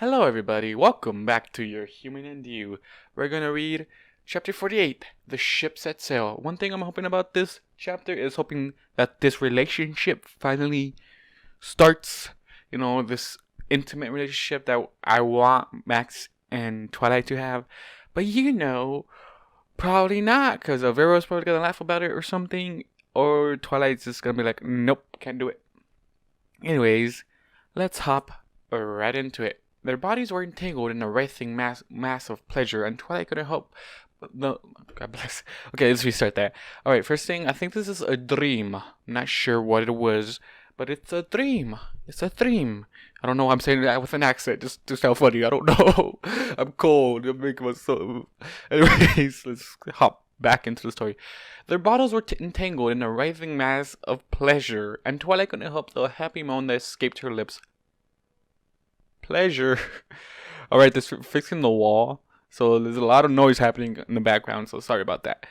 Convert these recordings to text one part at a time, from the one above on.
Hello everybody, welcome back to Your Human and You. We're gonna read chapter 48, The Ship Set Sail. One thing I'm hoping about this chapter is hoping that this relationship finally starts, this intimate relationship that I want Max and Twilight to have. But probably not, because Vero's probably gonna laugh about it or something, or Twilight's just gonna be like, nope, can't do it. Anyways, let's hop right into it. Their bodies were entangled in a writhing mass of pleasure, and Twilight couldn't help. No, God bless. Okay, let's restart that. Alright, first thing, I think this is a dream. I'm not sure what it was, but it's a dream. It's a dream. I don't know why I'm saying that with an accent, just to sound funny. I don't know. I'm cold. I'm making myself. Anyways, let's hop back into the story. Their bodies were entangled in a writhing mass of pleasure, and Twilight couldn't help the happy moan that escaped her lips. Pleasure. Alright, this fixing the wall. So there's a lot of noise happening in the background, so sorry about that.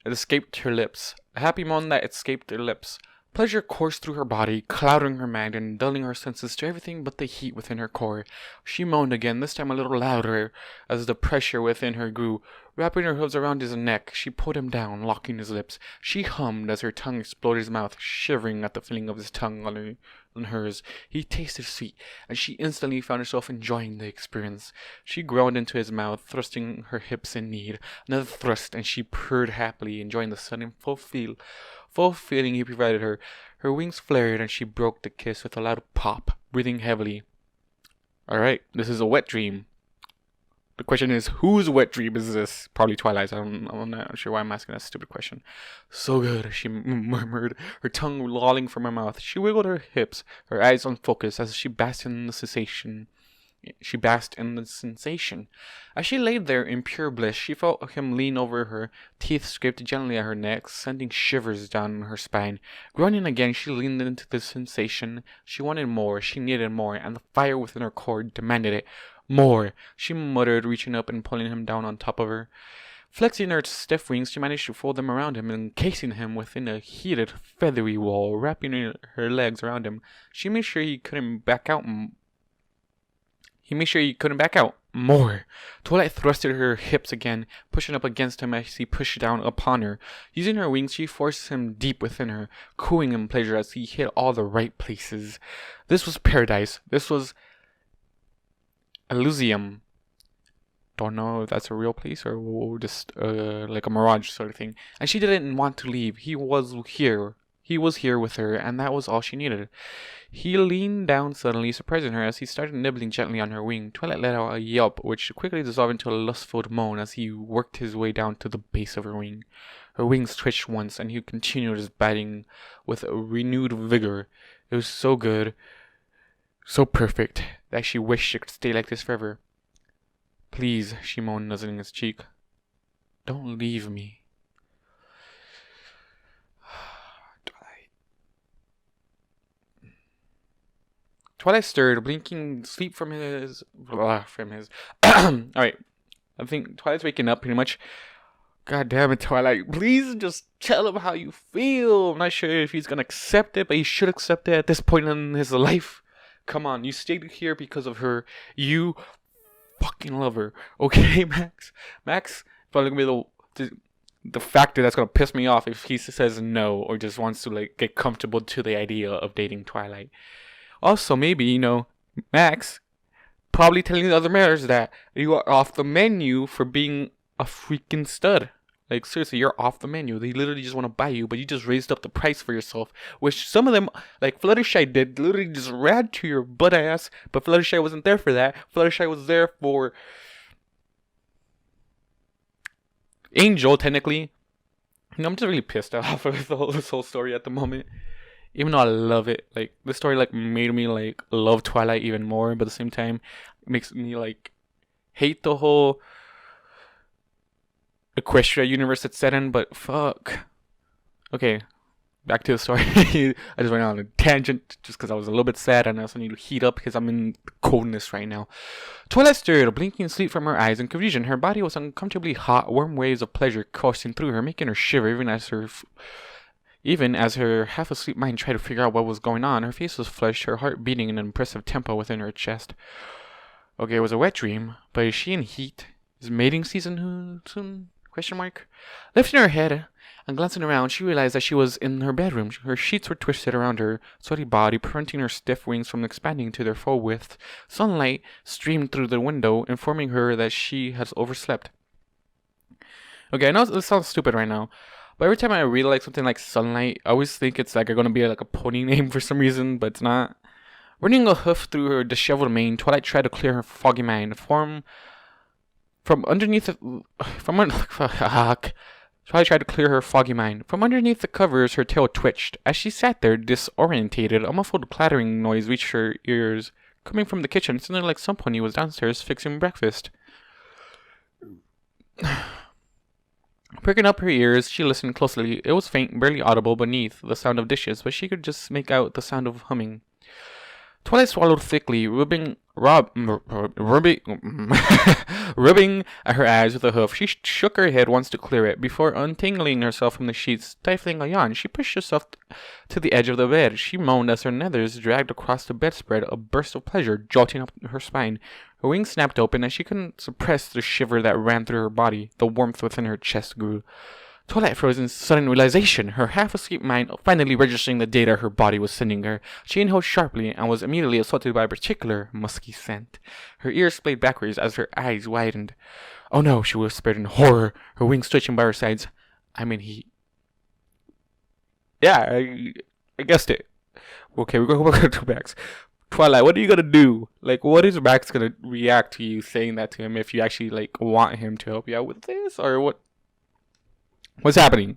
It escaped her lips. A happy moan that escaped her lips. Pleasure coursed through her body, clouding her mind and dulling her senses to everything but the heat within her core. She moaned again, this time a little louder, as the pressure within her grew. Wrapping her hooves around his neck, she pulled him down, locking his lips. She hummed as her tongue exploded his mouth, shivering at the feeling of his tongue on hers. He tasted sweet, and she instantly found herself enjoying the experience. She groaned into his mouth, thrusting her hips in need. Another thrust, and she purred happily, enjoying the sudden full feeling he provided her. Her wings flared, and she broke the kiss with a loud pop, breathing heavily. Alright, this is a wet dream. The question is, whose wet dream is this? Probably Twilight's. I'm not sure why I'm asking that stupid question. So good, she murmured, her tongue lolling from her mouth. She wiggled her hips, her eyes on focus, as she basked in the sensation. As she lay there in pure bliss, she felt him lean over her, teeth scraped gently at her neck, sending shivers down her spine. Groaning again, she leaned into the sensation. She wanted more, she needed more, and the fire within her core demanded it. More, she muttered, reaching up and pulling him down on top of her. Flexing her stiff wings, she managed to fold them around him, encasing him within a heated, feathery wall, wrapping her legs around him. She made sure he couldn't back out. More. Twilight thrusted her hips again, pushing up against him as he pushed down upon her. Using her wings, she forced him deep within her, cooing in pleasure as he hit all the right places. This was paradise. This was Elysium. Don't know if that's a real place or just like a mirage sort of thing. And she didn't want to leave. He was here. He was here with her, and that was all she needed. He leaned down suddenly, surprising her as he started nibbling gently on her wing. Twilight let out a yelp, which quickly dissolved into a lustful moan as he worked his way down to the base of her wing. Her wings twitched once, and he continued his biting with a renewed vigor. It was so good, so perfect, that she wished it could stay like this forever. Please, she moaned, nuzzling his cheek. Don't leave me. Twilight stirred, blinking sleep from his... Alright, I think Twilight's waking up pretty much. God damn it, Twilight. Please just tell him how you feel. I'm not sure if he's gonna accept it, but he should accept it at this point in his life. Come on, you stayed here because of her. You fucking love her. Okay, Max? Max, probably gonna be the factor that's gonna piss me off if he says no or just wants to get comfortable to the idea of dating Twilight. Also, maybe, Max probably telling the other mares that you are off the menu for being a freaking stud. Like, seriously, you're off the menu. They literally just want to buy you, but you just raised up the price for yourself. Which some of them, like Fluttershy did, literally just ran to your butt ass. But Fluttershy wasn't there for that. Fluttershy was there for Angel, technically. I'm just really pissed off of this whole story at the moment. Even though I love it. Like, this story, made me, love Twilight even more. But at the same time, it makes me, hate the whole Equestria universe it's set in, but fuck. Okay, back to the story. I just went on a tangent just because I was a little bit sad and I also need to heat up because I'm in coldness right now. Twilight stirred, blinking sleep from her eyes in confusion. Her body was uncomfortably hot, warm waves of pleasure coursing through her, making her shiver even as her half-asleep mind tried to figure out what was going on. Her face was flushed, her heart beating in an impressive tempo within her chest. Okay, it was a wet dream, but is she in heat? Is mating season soon? Question mark. Lifting her head and glancing around, she realized that she was in her bedroom. Her sheets were twisted around her sweaty body, preventing her stiff wings from expanding to their full width. Sunlight streamed through the window, informing her that she has overslept. Okay, I know this sounds stupid right now, but every time I read like something like sunlight, I always think it's like gonna be like a pony name for some reason, but it's not. Running a hoof through her disheveled mane, Twilight tried to clear her foggy mind. From underneath Twilight tried to clear her foggy mind. From underneath the covers, her tail twitched. As she sat there, disorientated, a muffled clattering noise reached her ears, coming from the kitchen. It sounded like some pony was downstairs fixing breakfast. Pricking up her ears, she listened closely. It was faint, barely audible beneath the sound of dishes, but she could just make out the sound of humming. Twilight swallowed thickly, rubbing at her eyes with a hoof. She shook her head once to clear it. Before untangling herself from the sheets, stifling a yawn, she pushed herself to the edge of the bed. She moaned as her nethers dragged across the bedspread, a burst of pleasure jolting up her spine. Her wings snapped open, and she couldn't suppress the shiver that ran through her body. The warmth within her chest grew. Twilight froze in sudden realization, her half-asleep mind finally registering the data her body was sending her. She inhaled sharply and was immediately assaulted by a particular musky scent. Her ears splayed backwards as her eyes widened. "Oh no," she whispered in horror, her wings twitching by her sides. "I'm in heat." Yeah, I guessed it. Okay, we're going to go to Max. Twilight, what are you gonna do? Like, what is Max gonna react to you saying that to him if you actually, like, want him to help you out with this? Or what? What's happening?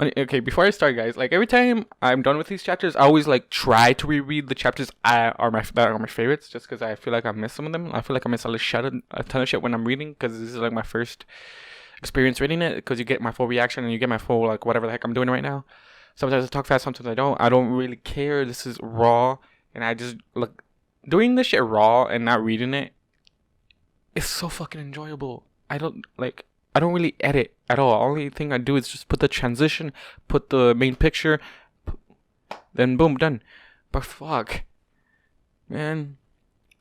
Okay, before I start, guys, like every time I'm done with these chapters, I always like try to reread the chapters that are my favorites, just because I feel like I miss some of them. I feel like I miss a ton of shit when I'm reading, because this is like my first experience reading it, because you get my full reaction and you get my full like whatever the heck I'm doing right now. Sometimes I talk fast, sometimes I don't. I don't really care. This is raw, and I just look doing this shit raw and not reading it. It's so fucking enjoyable. I don't really edit at all. Only thing I do is just put the transition, put the main picture, then boom, done. But fuck, man,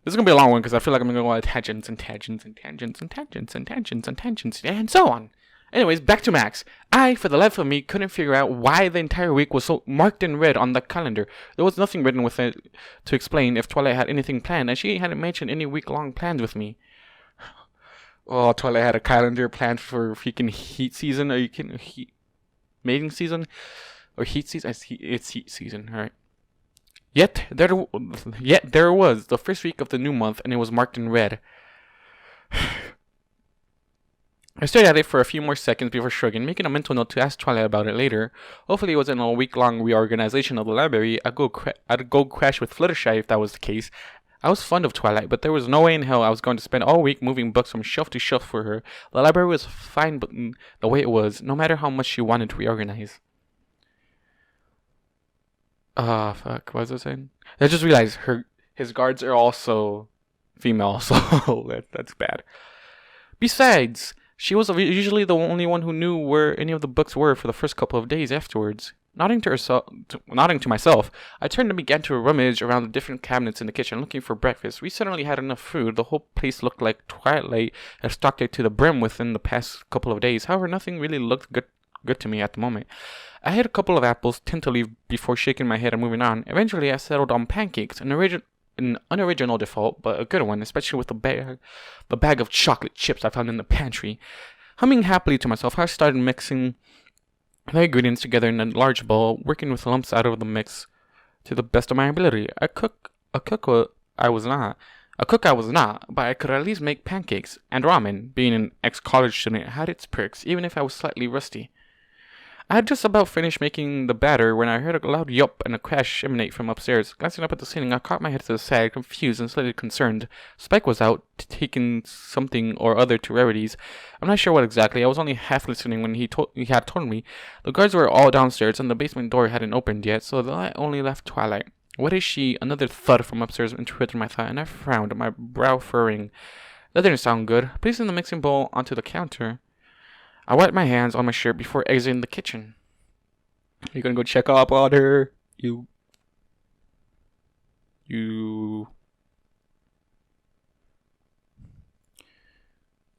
this is gonna be a long one because I feel like I'm gonna go on tangents and tangents and tangents and tangents and tangents and tangents and so on. Anyways, back to Max. I, for the life of me, couldn't figure out why the entire week was so marked in red on the calendar. There was nothing written with it to explain if Twilight had anything planned, and she hadn't mentioned any week-long plans with me. Oh, Twilight had a calendar planned for freaking heat season. Are you kidding? Mating season? Or heat season? It's heat season, alright. Yet there was, the first week of the new month, and it was marked in red. I stared at it for a few more seconds before shrugging, making a mental note to ask Twilight about it later. Hopefully it wasn't a week-long reorganization of the library. I'd go crash with Fluttershy if that was the case. I was fond of Twilight, but there was no way in hell I was going to spend all week moving books from shelf to shelf for her. The library was fine but the way it was, no matter how much she wanted to reorganize. Fuck, what was I saying? I just realized his guards are also female, so that's bad. Besides, she was usually the only one who knew where any of the books were for the first couple of days afterwards. Nodding to myself, I turned and began to rummage around the different cabinets in the kitchen, looking for breakfast. We suddenly had enough food. The whole place looked like Twilight had stocked it to the brim within the past couple of days. However, nothing really looked good to me at the moment. I had a couple of apples tentatively before shaking my head and moving on. Eventually, I settled on pancakes, an unoriginal default, but a good one, especially with the bag of chocolate chips I found in the pantry. Humming happily to myself, I started mixing the ingredients together in a large bowl, working with lumps out of the mix to the best of my ability. A cook I was not, but I could at least make pancakes, and ramen, being an ex-college student, had its perks, even if I was slightly rusty. I had just about finished making the batter when I heard a loud yelp and a crash emanate from upstairs. Glancing up at the ceiling, I caught my head to the side, confused and slightly concerned. Spike was out, taking something or other to rarities. I'm not sure what exactly. I was only half listening when he had told me. The guards were all downstairs, and the basement door hadn't opened yet, so the light only left Twilight. What is she? Another thud from upstairs interrupted my thought, and I frowned, my brow furrowing. That didn't sound good. Placing the mixing bowl onto the counter, I wiped my hands on my shirt before exiting the kitchen. You're gonna go check up on her? You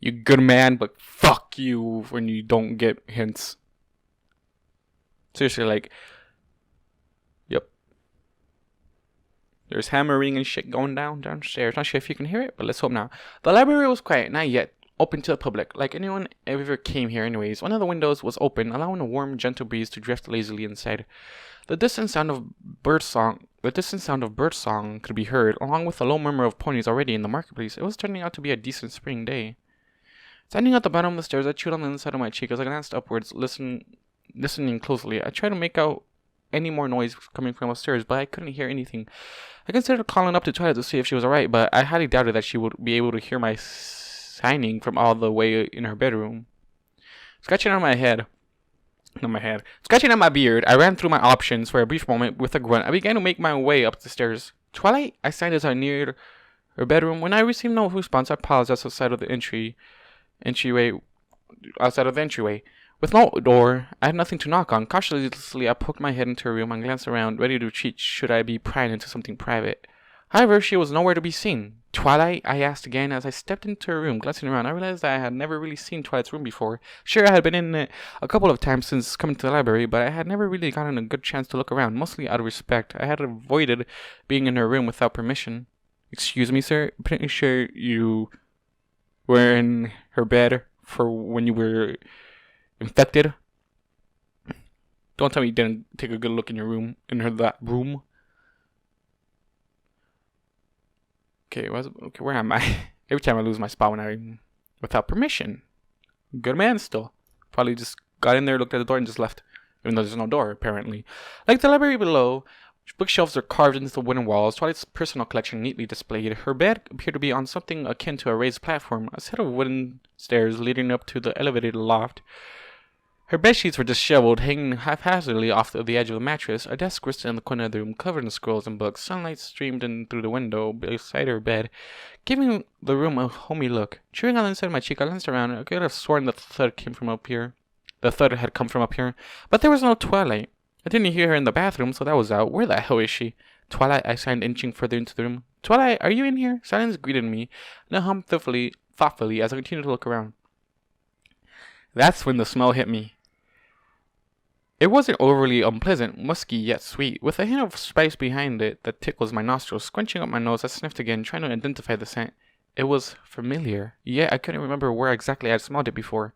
You good man, but fuck you when you don't get hints. Seriously, like, yep. There's hammering and shit going downstairs. Not sure if you can hear it, but let's hope now. The library was quiet, not yet open to the public. Like anyone ever came here anyways. One of the windows was open, allowing a warm, gentle breeze to drift lazily inside. The distant sound of bird song could be heard, along with a low murmur of ponies already in the marketplace. It was turning out to be a decent spring day. Standing at the bottom of the stairs, I chewed on the inside of my cheek as I glanced upwards, listening closely. I tried to make out any more noise coming from upstairs, but I couldn't hear anything. I considered calling up to Twilight to see if she was alright, but I highly doubted that she would be able to hear my signing from all the way in her bedroom. Scratching at my beard, I ran through my options for a brief moment. With a grunt, I began to make my way up the stairs. Twilight, I signed as I neared her bedroom. When I received no response, I paused outside of the entryway. With no door, I had nothing to knock on. Cautiously, I poked my head into her room and glanced around, ready to retreat should I be prying into something private. However, she was nowhere to be seen. Twilight? I asked again as I stepped into her room. Glancing around, I realized that I had never really seen Twilight's room before. Sure, I had been in it a couple of times since coming to the library, but I had never really gotten a good chance to look around, mostly out of respect. I had avoided being in her room without permission. Excuse me, sir? I'm pretty sure you were in her bed for when you were infected. Don't tell me you didn't take a good look in your room, that room. Okay, where am I? Every time I lose my spot when I'm without permission. Good man still. Probably just got in there, looked at the door, and just left. Even though there's no door, apparently. Like the library below, bookshelves are carved into the wooden walls. Twilight's personal collection neatly displayed. Her bed appeared to be on something akin to a raised platform, a set of wooden stairs leading up to the elevated loft. Her bedsheets were disheveled, hanging haphazardly off the edge of the mattress. A desk rested in the corner of the room, covered in scrolls and books. Sunlight streamed in through the window beside her bed, giving the room a homey look. Chewing on the inside of my cheek, I glanced around. I could have sworn that the thud came from up here. The thud had come from up here, but there was no Twilight. I didn't hear her in the bathroom, so that was out. Where the hell is she? Twilight, I signed, inching further into the room. Twilight, are you in here? Silence greeted me, and I hummed thoughtfully as I continued to look around. That's when the smell hit me. It wasn't overly unpleasant, musky yet sweet, with a hint of spice behind it that tickles my nostrils. Scrunching up my nose, I sniffed again, trying to identify the scent. It was familiar, yet I couldn't remember where exactly I had smelled it before.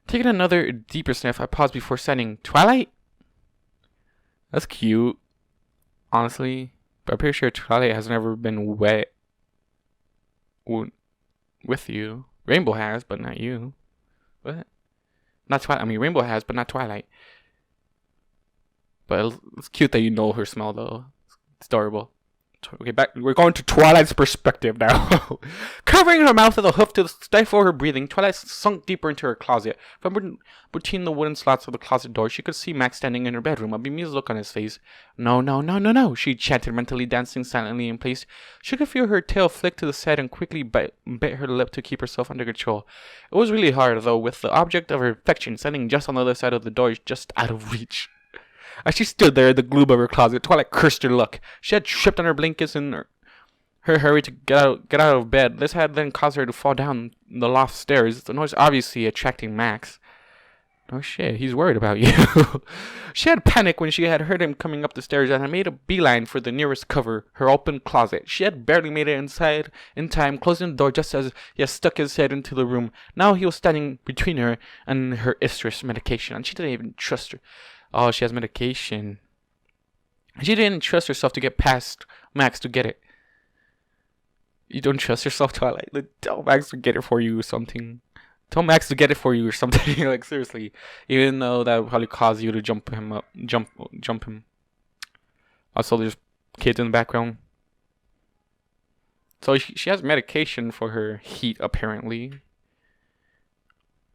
Taking another deeper sniff, I paused before saying, Twilight? That's cute, honestly, but I'm pretty sure Twilight has never been wet with you. Rainbow has, but not you. What? Not Twilight. I mean, Rainbow has, but not Twilight. But it's cute that you know her smell, though. It's adorable. Okay, back. We're going to Twilight's perspective now. Covering her mouth with a hoof to stifle her breathing, Twilight sunk deeper into her closet. From between the wooden slats of the closet door, she could see Max standing in her bedroom, a bemused look on his face. No, she chanted, mentally dancing silently in place. She could feel her tail flick to the side and quickly bit her lip to keep herself under control. It was really hard, though, with the object of her affection standing just on the other side of the door, just out of reach. As she stood there in the gloom of her closet, Twilight cursed her luck. She had tripped on her blankets in her hurry to get out of bed. This had then caused her to fall down the loft stairs, the noise obviously attracting Max. Oh shit, he's worried about you. She had panicked when she had heard him coming up the stairs and had made a beeline for the nearest cover, her open closet. She had barely made it inside in time, closing the door just as he had stuck his head into the room. Now he was standing between her and her Equus medication, and she didn't even trust her. Oh, she has medication. She didn't trust herself to get past Max to get it. You don't trust yourself, Twilight? Like, tell Max to get it for you or something. Tell Max to get it for you or something. Like, seriously. Even though that would probably cause you to jump him. Also, there's kids in the background. So she has medication for her heat, apparently.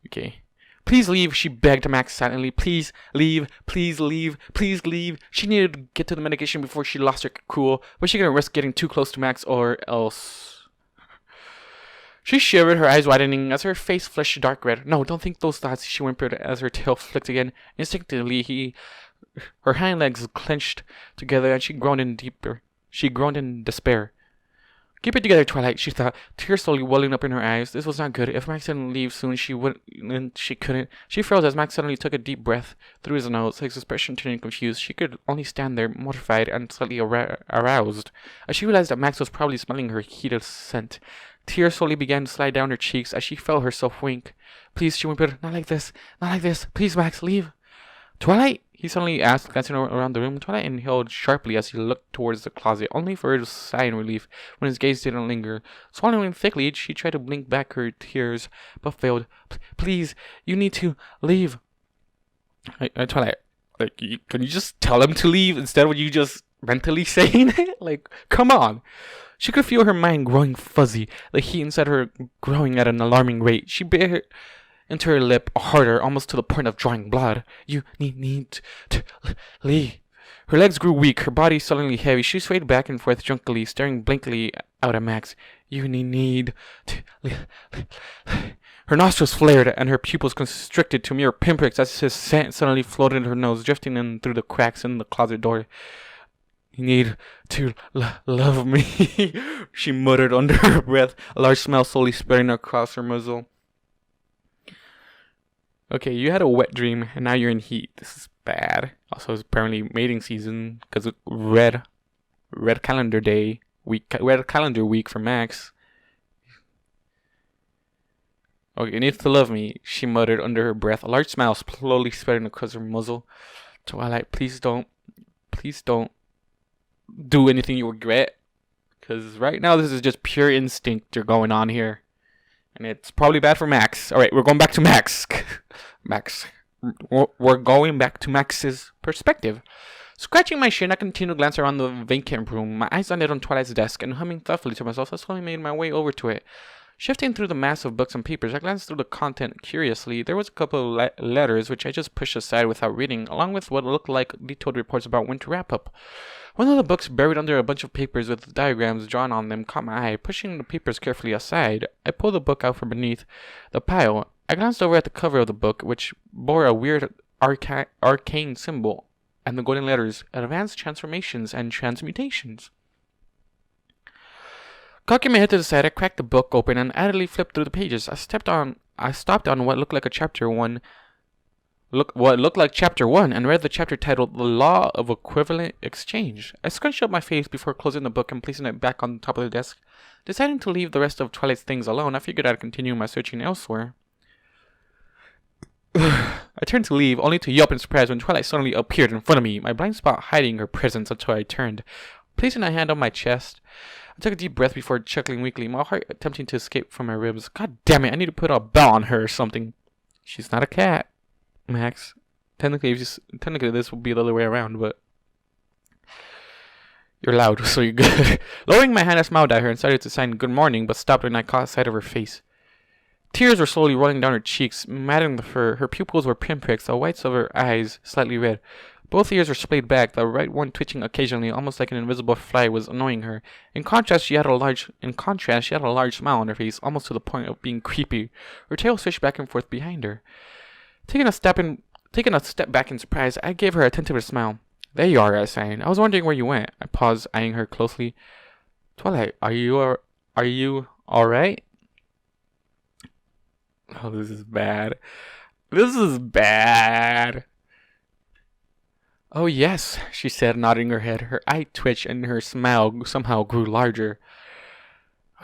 Okay. Please leave, she begged Max silently. Please leave. She needed to get to the medication before she lost her cool, but she couldn't risk getting too close to Max or else. She shivered, her eyes widening as her face flushed dark red. No, don't think those thoughts, she whimpered as her tail flicked again. Instinctively, her hind legs clenched together and she groaned in despair. Keep it together, Twilight, she thought, tears slowly welling up in her eyes. This was not good. If Max didn't leave soon, she wouldn't. She couldn't. She froze as Max suddenly took a deep breath through his nose, his expression turning confused. She could only stand there, mortified and slightly aroused, as she realized that Max was probably smelling her heated scent. Tears slowly began to slide down her cheeks as she felt herself wink. Please, she whimpered, not like this, not like this. Please, Max, leave. Twilight? He suddenly asked, glancing around the room. Twilight inhaled sharply as he looked towards the closet, only for her to sigh in relief when his gaze didn't linger. Swallowing thickly, she tried to blink back her tears, but failed. Please, you need to leave. Twilight, like, can you just tell him to leave instead of you just mentally saying it? Like, come on. She could feel her mind growing fuzzy, the heat inside her growing at an alarming rate. She bit into her lip harder, almost to the point of drawing blood. You need to leave. Her legs grew weak, her body suddenly heavy. She swayed back and forth drunkenly, staring blankly out at Max. You need to leave. Her nostrils flared, and her pupils constricted to mere pinpricks as his scent suddenly floated in her nose, drifting in through the cracks in the closet door. You need to love me, she muttered under her breath, a large smile slowly spreading across her muzzle. Okay, you had a wet dream, and now you're in heat. This is bad. Also, it's apparently mating season, because red calendar week for Max. Okay, you need to love me, she muttered under her breath, a large smile slowly spreading across her muzzle. Twilight, please don't do anything you regret, because right now this is just pure instinct you're going on here. And it's probably bad for Max. Alright, we're going back to Max. We're going back to Max's perspective. Scratching my chin, I continued to glance around the vacant room. My eyes landed on Twilight's desk, and humming thoughtfully to myself, I slowly made my way over to it. Shifting through the mass of books and papers, I glanced through the content curiously. There was a couple of letters, which I just pushed aside without reading, along with what looked like detailed reports about winter wrap-up. One of the books, buried under a bunch of papers with diagrams drawn on them, caught my eye. Pushing the papers carefully aside, I pulled the book out from beneath the pile. I glanced over at the cover of the book, which bore a weird arcane symbol, and the golden letters, Advanced Transformations and Transmutations. Cocking my head to the side, I cracked the book open and idly flipped through the pages. I stopped on what looked like chapter 1 and read the chapter titled The Law of Equivalent Exchange. I scrunched up my face before closing the book and placing it back on the top of the desk. Deciding to leave the rest of Twilight's things alone, I figured I'd continue my searching elsewhere. I turned to leave, only to yelp in surprise when Twilight suddenly appeared in front of me, my blind spot hiding her presence until I turned. Placing a hand on my chest, I took a deep breath before chuckling weakly, my heart attempting to escape from my ribs. God damn it, I need to put a bell on her or something. She's not a cat, Max. Technically this would be the other way around, but you're loud, so you're good. Lowering my hand, I smiled at her and started to sign good morning, but stopped when I caught sight of her face. Tears were slowly rolling down her cheeks, matting the fur. Her pupils were pinpricks, the whites of her eyes slightly red. Both ears were splayed back, the right one twitching occasionally, almost like an invisible fly was annoying her. In contrast, she had a large smile on her face, almost to the point of being creepy. Her tail swished back and forth behind her. Taking a step back in surprise, I gave her a tentative smile. There you are, I sighed. I was wondering where you went. I paused, eyeing her closely. Twilight, are you alright? Oh, this is bad. This is bad. Oh, yes, she said, nodding her head. Her eye twitched and her smile somehow grew larger.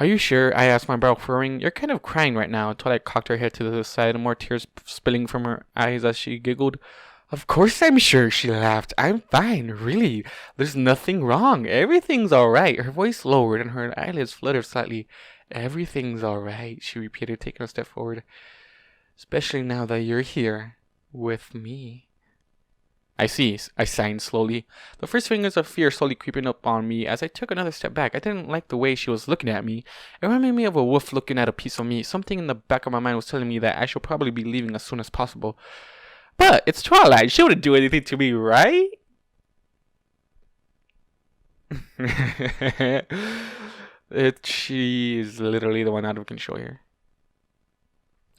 Are you sure? I asked, my brow furrowing. You're kind of crying right now. Twilight cocked her head to the side, more tears spilling from her eyes as she giggled. Of course I'm sure, she laughed. I'm fine, really. There's nothing wrong. Everything's all right. Her voice lowered and her eyelids fluttered slightly. Everything's all right, she repeated, taking a step forward. Especially now that you're here with me. I see, I signed slowly. The first fingers of fear slowly creeping up on me as I took another step back. I didn't like the way she was looking at me. It reminded me of a wolf looking at a piece of meat. Something in the back of my mind was telling me that I should probably be leaving as soon as possible. But it's Twilight. She wouldn't do anything to me, right? She is literally the one out of control here.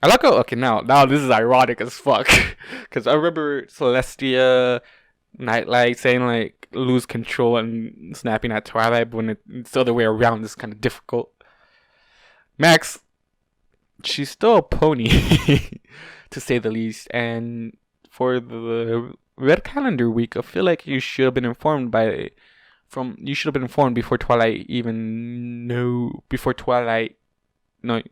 I like how, okay, now this is ironic as fuck. Because I remember Celestia Nightlight saying like lose control and snapping at Twilight, but when it's the other way around, it's kind of difficult. Max, she's still a pony, to say the least. And for the Red Calendar week, I feel like you should have been informed before Twilight even knew. Before Twilight, no, you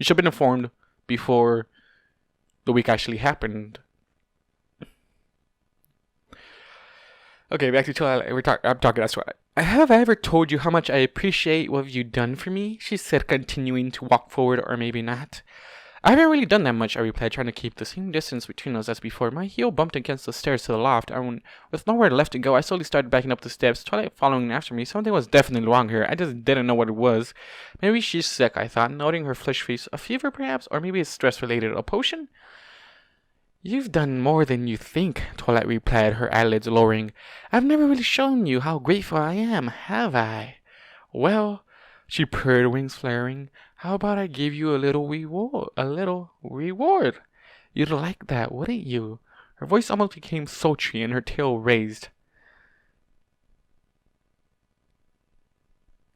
should have been informed before the week actually happened. Okay, back to Twilight. I'm talking. That's right. Have I ever told you how much I appreciate what you've done for me? She said, continuing to walk forward, or maybe not. I haven't really done that much, I replied, trying to keep the same distance between us as before. My heel bumped against the stairs to the loft, and with nowhere left to go, I slowly started backing up the steps, Twilight following after me. Something was definitely wrong here. I just didn't know what it was. Maybe she's sick, I thought, noting her flushed face. A fever, perhaps? Or maybe it's stress-related. A potion? You've done more than you think, Twilight replied, her eyelids lowering. I've never really shown you how grateful I am, have I? Well, she purred, wings flaring. How about I give you a little reward? You'd like that, wouldn't you? Her voice almost became sultry and her tail raised.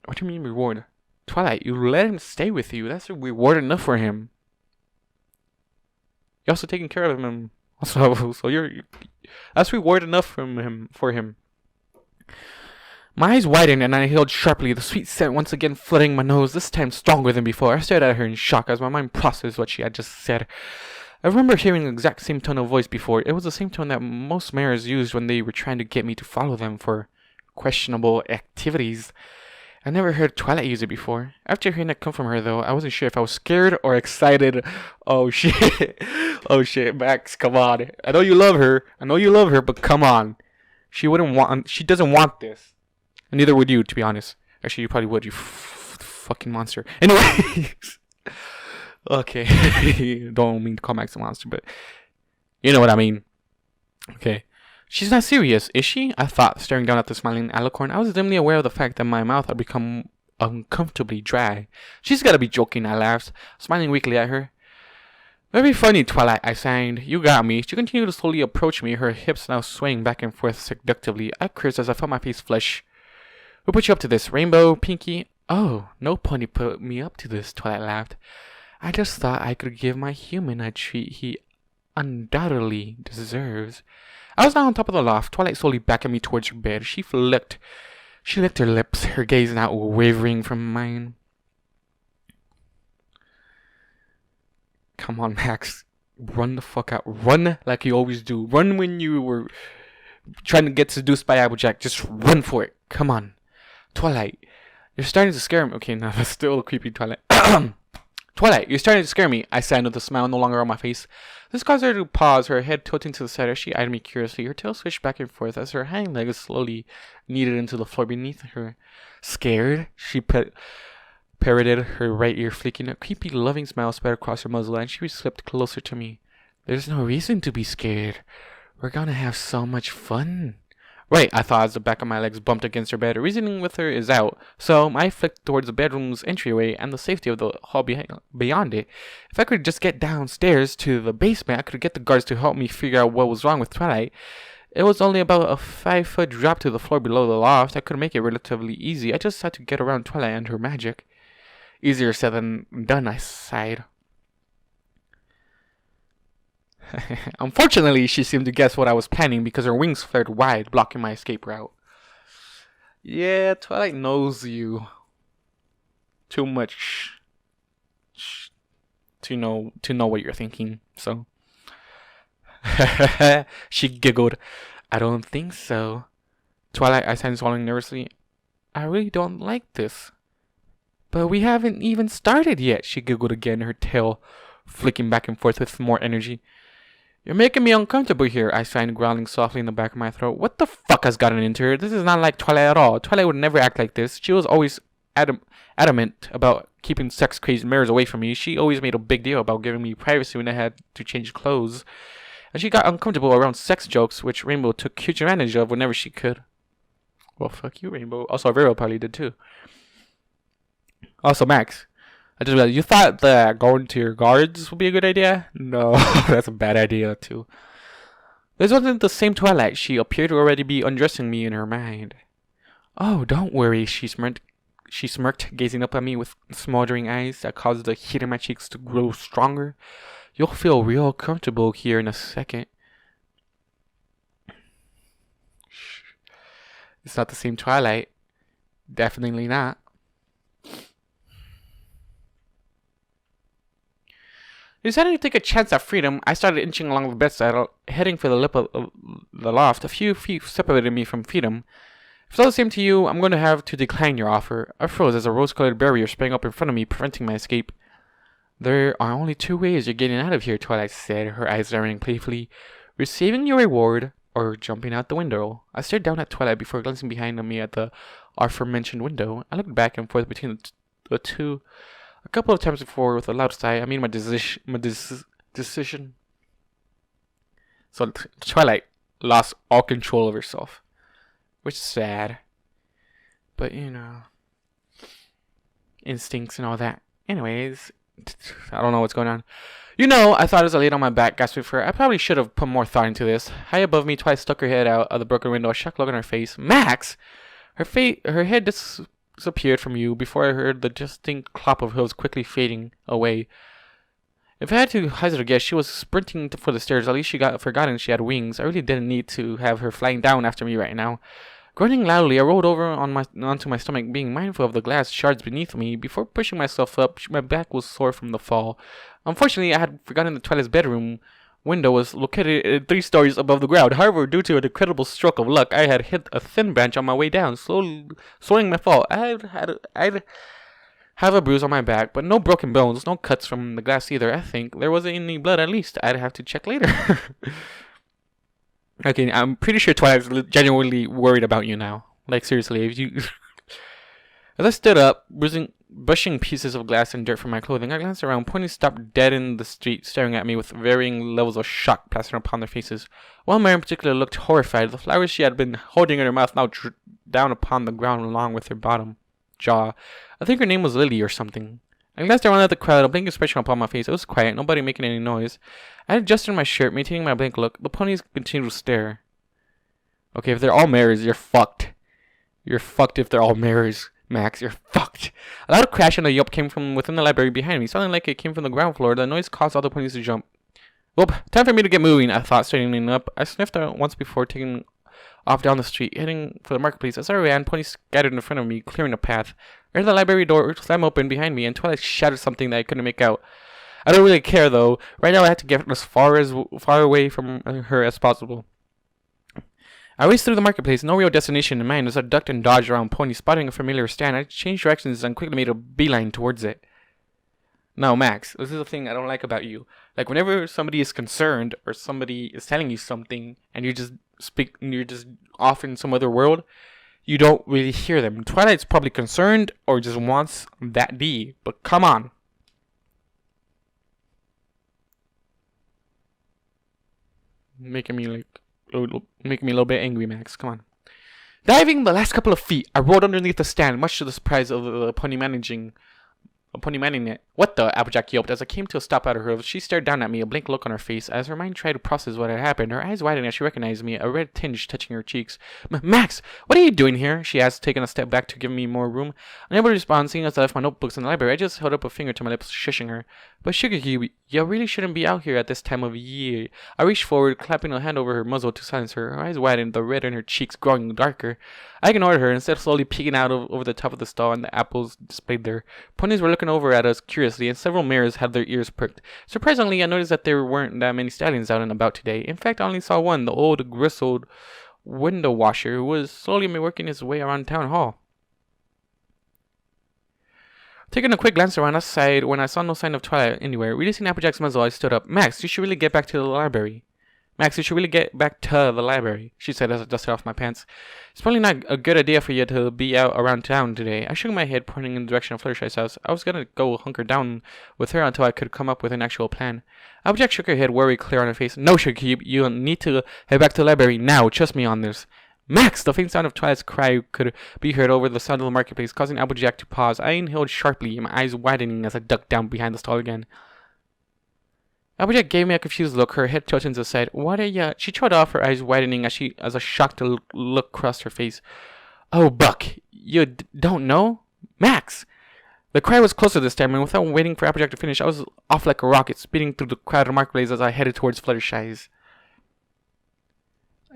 What do you mean reward? Twilight, you let him stay with you. That's a reward enough for him. You're also taking care of him. So that's reward enough for him. My eyes widened and I inhaled sharply, the sweet scent once again flooding my nose, this time stronger than before. I stared at her in shock as my mind processed what she had just said. I remember hearing the exact same tone of voice before. It was the same tone that most mayors used when they were trying to get me to follow them for questionable activities. I never heard Twilight use it before. After hearing that come from her, though, I wasn't sure if I was scared or excited. Oh, shit. Oh, shit, Max, come on. I know you love her, but come on. She doesn't want this. And neither would you, to be honest. Actually, you probably would, you fucking monster. Anyways. Okay. Don't mean to call Max a monster, but you know what I mean. Okay. She's not serious, is she? I thought, staring down at the smiling alicorn. I was dimly aware of the fact that my mouth had become uncomfortably dry. She's gotta be joking, I laughed, smiling weakly at her. Very funny, Twilight, I signed. You got me. She continued to slowly approach me, her hips now swaying back and forth seductively. I cursed as I felt my face flush. Who put you up to this? Rainbow? Pinky? Oh, no pony put me up to this, Twilight laughed. I just thought I could give my human a treat he undoubtedly deserves. I was now on top of the loft, Twilight slowly backing me towards her bed. She licked her lips, her gaze not wavering from mine. Come on, Max. Run the fuck out. Run like you always do. Run when you were trying to get seduced by Applejack. Just run for it. Come on. Twilight, you're starting to scare me. Okay, no, that's still creepy, Twilight. Twilight, you're starting to scare me, I said with a smile no longer on my face. This caused her to pause, her head tilting to the side as she eyed me curiously. Her tail switched back and forth as her hind legs slowly kneaded into the floor beneath her. Scared? She parroted, her right ear flicking. A creepy, loving smile spread across her muzzle, and she slipped closer to me. There's no reason to be scared. We're gonna have so much fun. Right, I thought as the back of my legs bumped against her bed. Reasoning with her is out, so I flicked towards the bedroom's entryway and the safety of the hall beyond it. If I could just get downstairs to the basement, I could get the guards to help me figure out what was wrong with Twilight. It was only about a 5-foot drop to the floor below the loft. I could make it relatively easy. I just had to get around Twilight and her magic. Easier said than done, I sighed. Unfortunately, she seemed to guess what I was planning because her wings flared wide, blocking my escape route. Yeah, Twilight knows you too much to know what you're thinking. So she giggled. I don't think so. Twilight, I said, swallowing nervously. I really don't like this. But we haven't even started yet, she giggled again, her tail flicking back and forth with more energy. You're making me uncomfortable here, I sighed, growling softly in the back of my throat. What the fuck has gotten into her? This is not like Twilight at all. Twilight would never act like this. She was always adamant about keeping sex-crazed mirrors away from me. She always made a big deal about giving me privacy when I had to change clothes. And she got uncomfortable around sex jokes, which Rainbow took huge advantage of whenever she could. Well, fuck you, Rainbow. Also, Vero probably did too. Also, Max, I just realized, you thought that going to your guards would be a good idea? No, that's a bad idea too. This wasn't the same Twilight. She appeared to already be undressing me in her mind. Oh, don't worry, she smirked, gazing up at me with smoldering eyes that caused the heat in my cheeks to grow stronger. You'll feel real comfortable here in a second. It's not the same Twilight. Definitely not. Deciding to take a chance at freedom, I started inching along the bedside, heading for the lip of the loft. A few feet separated me from freedom. If it's all the same to you, I'm going to have to decline your offer. I froze as a rose-colored barrier sprang up in front of me, preventing my escape. There are only two ways you're getting out of here, Twilight said, her eyes glaring playfully. Receiving your reward, or jumping out the window. I stared down at Twilight before glancing behind me at the aforementioned window. I looked back and forth between the two a couple of times before, with a loud sigh, I made my decision. So Twilight lost all control of herself, which is sad. But you know, instincts and all that. Anyways, I don't know what's going on. You know, I thought as I laid on my back, gasping for air. I probably should have put more thought into this. High above me, Twilight stuck her head out of the broken window, a shocked look on her face. Max! Her head disappeared from view before I heard the distinct clop of hooves quickly fading away. If I had to hazard a guess, she was sprinting for the stairs. At least she got forgotten she had wings. I really didn't need to have her flying down after me right now. Groaning loudly, I rolled over onto my stomach, being mindful of the glass shards beneath me. Before pushing myself up, my back was sore from the fall. Unfortunately, I had forgotten the Twilight's bedroom window was located 3 stories above the ground. However, due to an incredible stroke of luck, I had hit a thin branch on my way down, slowing my fall. I'd have a bruise on my back, but no broken bones, no cuts from the glass either. I think there wasn't any blood. At least I'd have to check later. Okay, I'm pretty sure Twilight's genuinely worried about you now. Like, seriously, if you... As I stood up, brushing pieces of glass and dirt from my clothing, I glanced around. Ponies stopped dead in the street, staring at me with varying levels of shock plastered upon their faces. One mare in particular looked horrified. The flowers she had been holding in her mouth now drew down upon the ground along with her bottom jaw. I think her name was Lily or something. I glanced around at the crowd, a blank expression upon my face. It was quiet, nobody making any noise. I had adjusted my shirt, maintaining my blank look. The ponies continued to stare. Okay, if they're all mares, you're fucked. You're fucked if they're all mares, Max. You're fucked. A loud crash and a yelp came from within the library behind me, sounding like it came from the ground floor. The noise caused all the ponies to jump. Well, time for me to get moving, I thought, straightening up. I sniffed once before taking off down the street, heading for the marketplace. As I ran, ponies scattered in front of me, clearing a path. I heard the library door slam open behind me, and Twilight shouted something that I couldn't make out. I don't really care, though. Right now, I had to get as far away from her as possible. I raced through the marketplace, no real destination in mind. As I ducked and dodged around ponies, spotting a familiar stand, I changed directions and quickly made a beeline towards it. Now, Max, this is the thing I don't like about you. Like, whenever somebody is concerned or somebody is telling you something and you're just off in some other world, you don't really hear them. Twilight's probably concerned or just wants that D, but come on. Making me a little bit angry, Max. Come on. Diving the last couple of feet, I rolled underneath the stand, much to the surprise of the pony manning it. What the? Applejack yelped as I came to a stop at her hooves. She stared down at me, a blank look on her face. As her mind tried to process what had happened, her eyes widened as she recognized me, a red tinge touching her cheeks. Max, what are you doing here? She asked, taking a step back to give me more room. Unable to respond, seeing as I left my notebooks in the library, I just held up a finger to my lips, shushing her. But Sugar Cube, you really shouldn't be out here at this time of year. I reached forward, clapping a hand over her muzzle to silence her. Her eyes widened, the red in her cheeks growing darker. I ignored her, instead slowly peeking out over the top of the stall and the apples displayed there. Ponies were looking over at us curiously, and several mares had their ears pricked. Surprisingly, I noticed that there weren't that many stallions out and about today. In fact, I only saw one, the old gristled window washer, who was slowly working his way around town hall. Taking a quick glance around outside, when I saw no sign of Twilight anywhere, releasing Applejack's muzzle, I stood up. Max, you should really get back to the library. She said as I dusted off my pants. It's probably not a good idea for you to be out around town today. I shook my head, pointing in the direction of Fluttershy's house. I was gonna go hunker down with her until I could come up with an actual plan. Applejack shook her head, worry clear on her face. No, Sugar Cube, you need to head back to the library now. Trust me on this. Max! The faint sound of Twilight's cry could be heard over the sound of the marketplace, causing Applejack to pause. I inhaled sharply, my eyes widening as I ducked down behind the stall again. Applejack gave me a confused look, her head tilted to the side. What are ya? She trod off, her eyes widening as a shocked look crossed her face. Oh, Buck, you don't know? Max! The cry was closer this time, and without waiting for Applejack to finish, I was off like a rocket, speeding through the crowded marketplace as I headed towards Fluttershy's.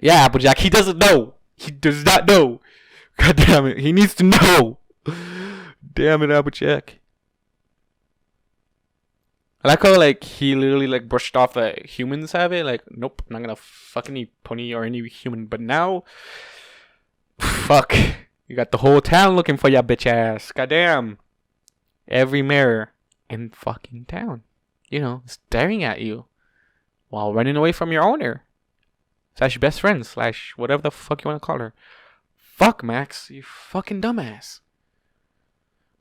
Yeah, Applejack, he doesn't know! He does not know! God damn it, he needs to know! Damn it, Applejack. I like how, like, he literally, like, brushed off that humans have it. Like, nope, I'm not gonna fuck any pony or any human. But now, fuck. You got the whole town looking for ya, bitch ass. Goddamn. Every mirror in fucking town, you know, staring at you while running away from your owner. / best friend / whatever the fuck you want to call her. Fuck, Max, you fucking dumbass.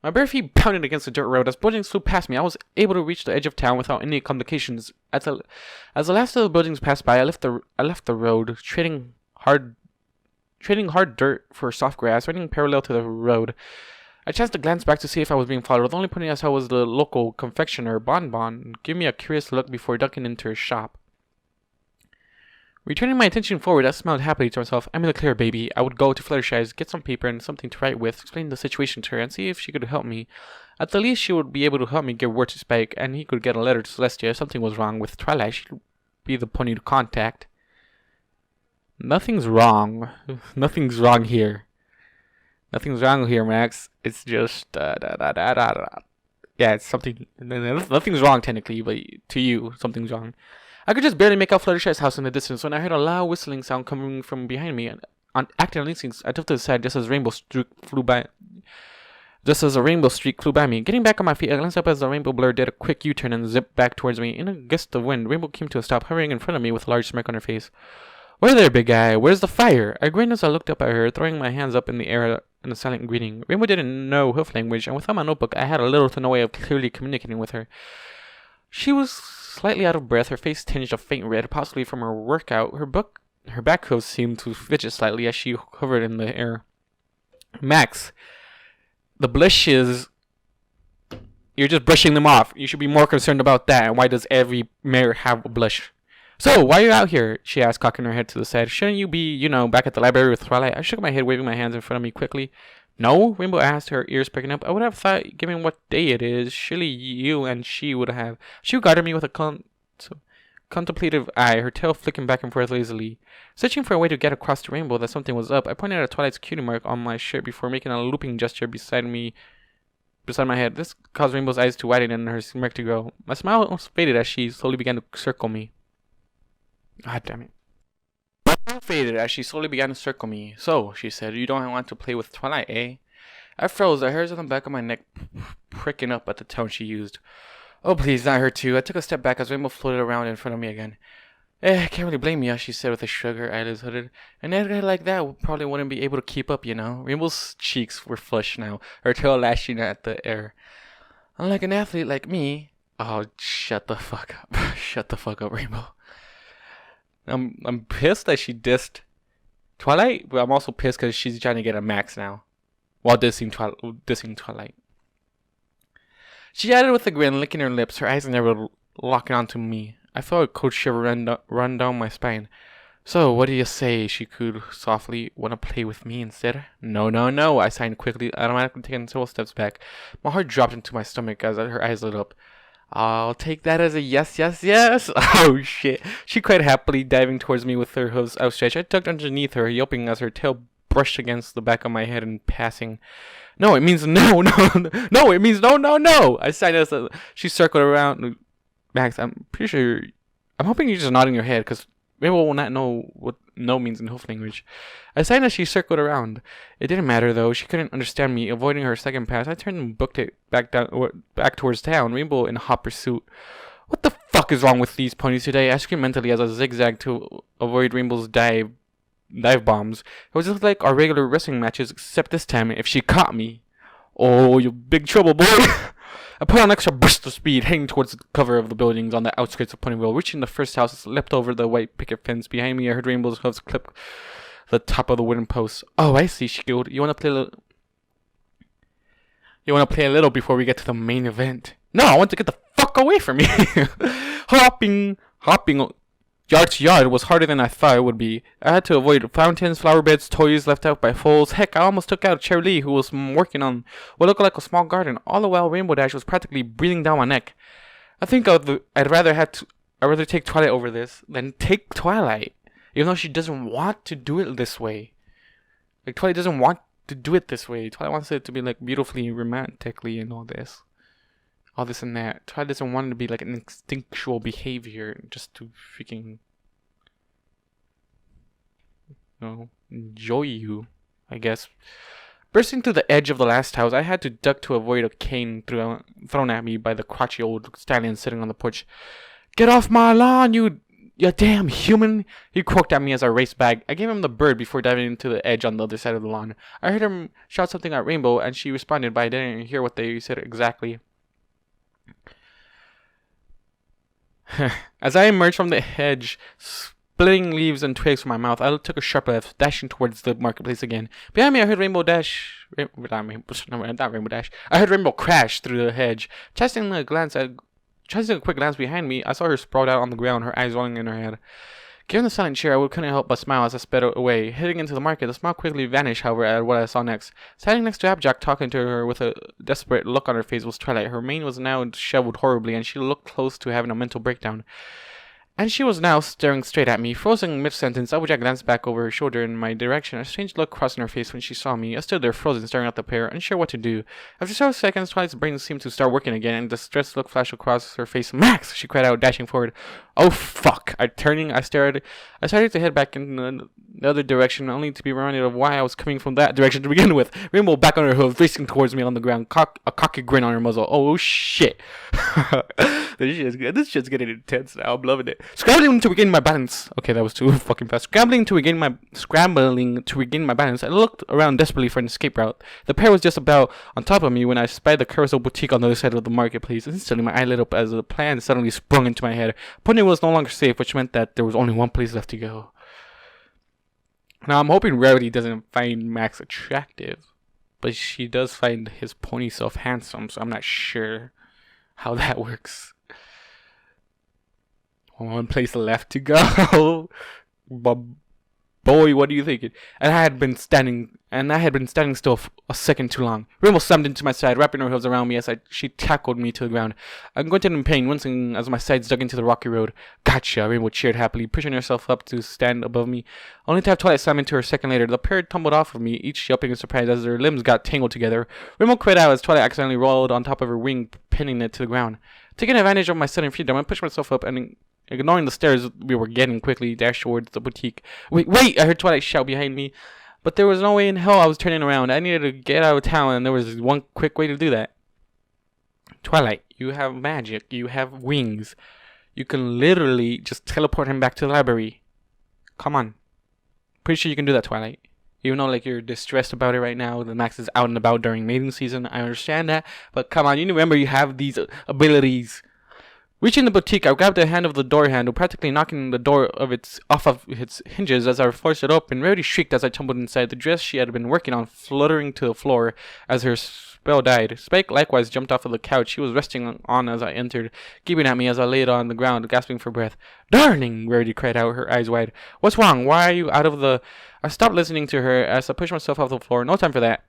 My bare feet pounded against the dirt road. As buildings flew past me, I was able to reach the edge of town without any complications. As the last of the buildings passed by, I left the road, trading hard dirt for soft grass, running parallel to the road. I chanced to glance back to see if I was being followed. The only pony I saw was the local confectioner, Bonbon, giving me a curious look before ducking into her shop. Returning my attention forward, I smiled happily to myself. I'm in the clear, baby. I would go to Fluttershy's, get some paper and something to write with, explain the situation to her, and see if she could help me. At the least, she would be able to help me give word to Spike, and he could get a letter to Celestia if something was wrong with Twilight. She'd be the pony to contact. Nothing's wrong. Nothing's wrong here. Nothing's wrong here, Max. It's just yeah, it's something. Nothing's wrong technically, but to you, something's wrong. I could just barely make out Fluttershy's house in the distance when I heard a loud whistling sound coming from behind me. And on acting on instincts, I tilted aside just as a rainbow streak flew by me. Getting back on my feet, I glanced up as the rainbow blur did a quick U-turn and zipped back towards me. In a gust of wind, Rainbow came to a stop, hovering in front of me with a large smirk on her face. Where there, big guy? Where's the fire? I grinned as I looked up at her, throwing my hands up in the air in a silent greeting. Rainbow didn't know hoof language, and without my notebook, I had a little to no way of clearly communicating with her. She was slightly out of breath, her face tinged a faint red, possibly from her workout. Her back hooves seemed to fidget slightly as she hovered in the air. Max, the blushes, you're just brushing them off. You should be more concerned about that. And why does every mare have a blush? So, why are you out here? She asked, cocking her head to the side. Shouldn't you be, back at the library with Twilight? I shook my head, waving my hands in front of me quickly. No, Rainbow asked, her ears pricking up. I would have thought, given what day it is, surely you and she would have. She regarded me with a contemplative eye, her tail flicking back and forth lazily. Searching for a way to get across to Rainbow that something was up, I pointed at Twilight's cutie mark on my shirt before making a looping gesture beside my head. This caused Rainbow's eyes to widen and her smirk to grow. My smile almost faded as she slowly began to circle me. God damn it. Faded as she slowly began to circle me. So, she said, you don't want to play with Twilight, eh? I froze, the hairs on the back of my neck pricking up at the tone she used. Oh, please, not her too. I took a step back as Rainbow floated around in front of me again. I can't really blame you, she said with a shrug, her eyelids hooded. An editor like that probably wouldn't be able to keep up, Rainbow's cheeks were flushed now, her tail lashing at the air. Unlike an athlete like me... Oh, shut the fuck up. Shut the fuck up, Rainbow. I'm pissed that she dissed Twilight, but I'm also pissed because she's trying to get a Max now, while dissing Twilight. She added with a grin, licking her lips, her eyes never locking onto me. I felt a cold shiver run down my spine. So, what do you say? She cooed softly. Want to play with me instead? No, I signed quickly, automatically taking several steps back. My heart dropped into my stomach as her eyes lit up. I'll take that as a yes. Oh, shit. She cried happily, diving towards me with her hooves outstretched. I tucked underneath her, yelping as her tail brushed against the back of my head in passing. No, it means no. No, it means no. I sighed as she circled around. Max, I'm hoping you're just nodding your head, because Rainbow will not know what no means in hoof language. I sighed as she circled around. It didn't matter, though. She couldn't understand me. Avoiding her second pass, I turned and booked it back towards town, Rainbow in hot pursuit. What the fuck is wrong with these ponies today? I screamed mentally as I zigzagged to avoid Rainbow's dive bombs. It was just like our regular wrestling matches, except this time, if she caught me. Oh, you big trouble, boy! I put on an extra burst of speed, heading towards the cover of the buildings on the outskirts of Ponyville. Reaching the first house, leapt over the white picket fence. Behind me, I heard Rainbow's hooves clip the top of the wooden post. Oh, I see, she giggled. You want to play a little before we get to the main event? No, I want to get the fuck fuck away from me. Hopping yard to yard was harder than I thought it would be. I had to avoid fountains, flower beds, toys left out by fools. Heck, I almost took out Cherry Lee, who was working on what looked like a small garden, all the while Rainbow Dash was practically breathing down my neck. I think I'd rather take Twilight over this than take Twilight, even though she doesn't want to do it this way. Like, Twilight doesn't want to do it this way. Twilight wants it to be like beautifully romantically and all this and that. Twilight doesn't want it to be like an instinctual behavior just to freaking, enjoy you, I guess. Bursting to the edge of the last house, I had to duck to avoid a cane thrown at me by the crotchety old stallion sitting on the porch. "Get off my lawn, you damn human!" He croaked at me as I raced back. I gave him the bird before diving into the edge on the other side of the lawn. I heard him shout something at Rainbow, and she responded, but I didn't hear what they said exactly. As I emerged from the hedge, splitting leaves and twigs from my mouth, I took a sharp left, dashing towards the marketplace again. Behind me, I heard Rainbow Dash. Not Rainbow Dash. I heard Rainbow crash through the hedge. Casting a quick glance behind me, I saw her sprawled out on the ground, her eyes rolling in her head. Given the silent cheer, I couldn't help but smile as I sped away. Heading into the market, the smile quickly vanished, however, at what I saw next. Standing next to Abjack, talking to her with a desperate look on her face, was Twilight. Her mane was now disheveled horribly, and she looked close to having a mental breakdown. And she was now staring straight at me. Frozen mid-sentence, Abjack glanced back over her shoulder in my direction. A strange look crossed her face when she saw me. I stood there frozen, staring at the pair, unsure what to do. After several seconds, Twilight's brain seemed to start working again, and a distressed look flashed across her face. "Max!" she cried out, dashing forward. "Oh, fuck!" I started to head back in the other direction, only to be reminded of why I was coming from that direction to begin with. Rainbow back on her hooves, racing towards me on the ground, a cocky grin on her muzzle. Oh, shit. This shit's getting intense now. I'm loving it. Scrambling to regain my balance. Okay, that was too fucking fast. Scrambling to regain my balance, I looked around desperately for an escape route. The pair was just about on top of me when I spied the Carousel Boutique on the other side of the marketplace. Instantly, my eye lit up as a plan suddenly sprung into my head. Pony was no longer safe, which meant that there was only one place left to go. Now, I'm hoping Rarity doesn't find Max attractive, but she does find his pony self handsome, so I'm not sure how that works. One place left to go. But boy, what are you thinking? And I had been standing still a second too long. Rainbow slammed into my side, wrapping her heels around me as she tackled me to the ground. I grunted in pain, wincing as my sides dug into the rocky road. "Gotcha!" Rainbow cheered happily, pushing herself up to stand above me, only to have Twilight slam into her a second later. The pair tumbled off of me, each yelping in surprise as their limbs got tangled together. Rainbow cried out as Twilight accidentally rolled on top of her wing, pinning it to the ground. Taking advantage of my sudden freedom, I pushed myself up and, ignoring the stairs we were getting, quickly dashed towards the boutique. Wait! I heard Twilight shout behind me. But there was no way in hell I was turning around. I needed to get out of town, and there was one quick way to do that. Twilight, you have magic. You have wings. You can literally just teleport him back to the library. Come on. Pretty sure you can do that, Twilight. Even though, you're distressed about it right now, the Max is out and about during mating season. I understand that. But come on, you remember you have these abilities. Reaching the boutique, I grabbed the hand of the door handle, practically knocking the door off of its hinges as I forced it open. Rarity shrieked as I tumbled inside, the dress she had been working on fluttering to the floor as her spell died. Spike likewise jumped off of the couch she was resting on as I entered, gaping at me as I laid on the ground, gasping for breath. "Darling!" Rarity cried out, her eyes wide. "What's wrong? Why are you out of the—" I stopped listening to her as I pushed myself off the floor. No time for that.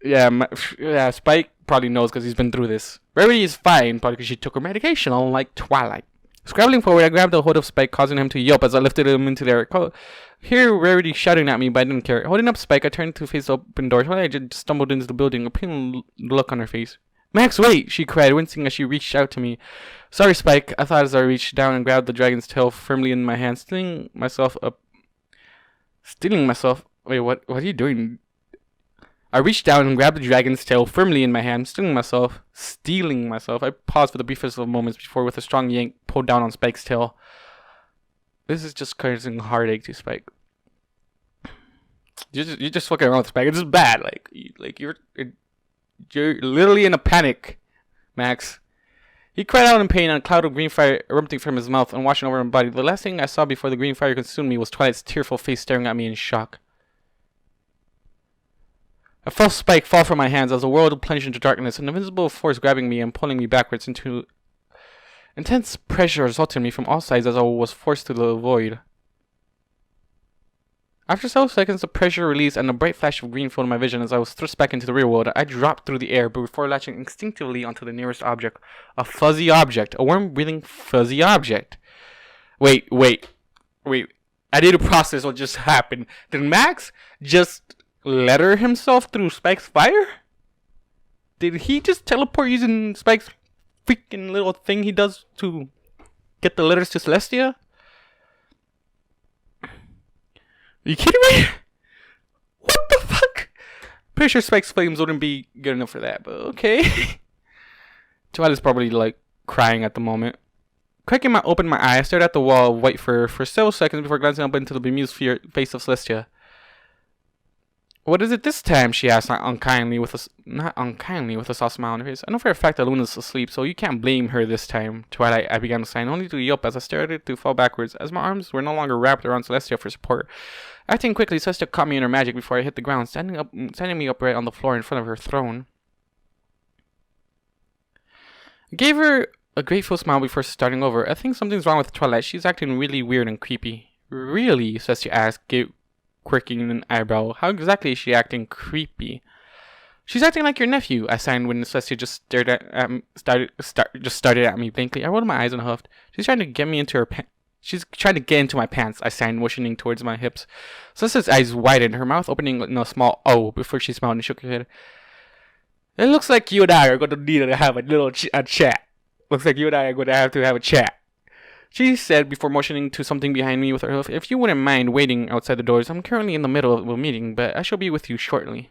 Yeah, Spike probably knows because he's been through this. Rarity is fine, probably because she took her medication, unlike Twilight. Scrambling forward, I grabbed a hold of Spike, causing him to yelp as I lifted him into the air. Here, Rarity shouting at me, but I didn't care. Holding up Spike, I turned to face the open door. Twilight just stumbled into the building, a pained look on her face. "Max, wait!" she cried, wincing as she reached out to me. "Sorry, Spike," I thought as I reached down and grabbed the dragon's tail firmly in my hand, stealing myself. Wait, what are you doing? I reached down and grabbed the dragon's tail firmly in my hand, stealing myself. I paused for the briefest of moments before, with a strong yank, pulled down on Spike's tail. This is just causing heartache to Spike. You're just fucking around with Spike. It's just bad. You're literally in a panic, Max. He cried out in pain, and a cloud of green fire erupting from his mouth and washing over my body. The last thing I saw before the green fire consumed me was Twilight's tearful face staring at me in shock. I felt Spike fall from my hands as the world plunged into darkness, an invisible force grabbing me and pulling me backwards into intense pressure assaulted me from all sides as I was forced to the void. After several seconds, the pressure released and a bright flash of green filled my vision as I was thrust back into the real world. I dropped through the air before latching instinctively onto the nearest object. A fuzzy object. A warm-breathing fuzzy object. Wait. I need to process what just happened. Did Max just letter himself through Spike's fire? Did he just teleport using Spike's freaking little thing he does to get the letters to Celestia? Are you kidding me? What the fuck? Pretty sure Spike's flames wouldn't be good enough for that, but okay. Twilight's probably like crying at the moment. Cracking open my eye, I stared at the wall of white fur for several seconds before glancing up into the bemused face of Celestia. What is it this time? She asked, not unkindly with a soft smile on her face. I know for a fact that Luna's asleep, so you can't blame her this time. Twilight, I began to sign, only to yelp as I stared at it to fall backwards, as my arms were no longer wrapped around Celestia for support. Acting quickly, Celestia caught me in her magic before I hit the ground, standing me upright on the floor in front of her throne. I gave her a grateful smile before starting over. I think something's wrong with Twilight. She's acting really weird and creepy. Really? Celestia asked, quirking an eyebrow. How exactly is she acting creepy? She's acting like your nephew, I signed when Celestia just started at me blankly. I rolled my eyes and huffed. She's trying to get into my pants, I signed, motioning towards my hips. Celestia's eyes widened, her mouth opening in a small O before she smiled and shook her head. It looks like you and I are going to need to have a little chat. Looks like you and I are going to have a chat. She said before motioning to something behind me with her hoof. If you wouldn't mind waiting outside the doors, I'm currently in the middle of a meeting, but I shall be with you shortly.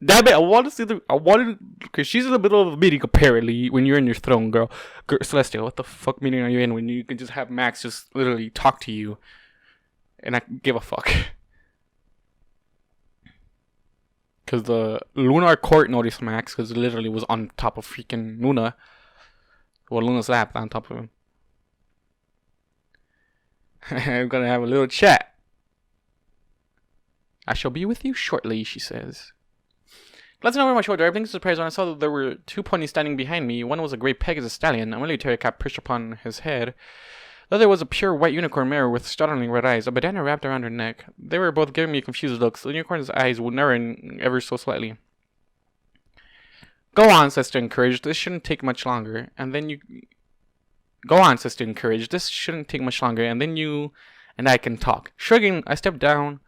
Damn it, because she's in the middle of a meeting apparently when you're in your throne, girl. Celestia, what the fuck meeting are you in when you can just have Max just literally talk to you and I give a fuck? Because the Lunar Court noticed Max because it literally was on top of freaking Luna. Well, Luna's lap on top of him. I'm gonna have a little chat. I shall be with you shortly, she says. Glancing over my shoulder, I blinked in surprise when I saw that there were two ponies standing behind me. One was a great Pegasus stallion, a military cap perched upon his head. The other was a pure white unicorn mare with startling red eyes, a bandana wrapped around her neck. They were both giving me confused looks. The unicorn's eyes would narrow ever so slightly. Go on, Sister Encouraged. This shouldn't take much longer. And then you... Go on, Sister Encouraged. This shouldn't take much longer. And then you and I can talk. Shrugging, I stepped down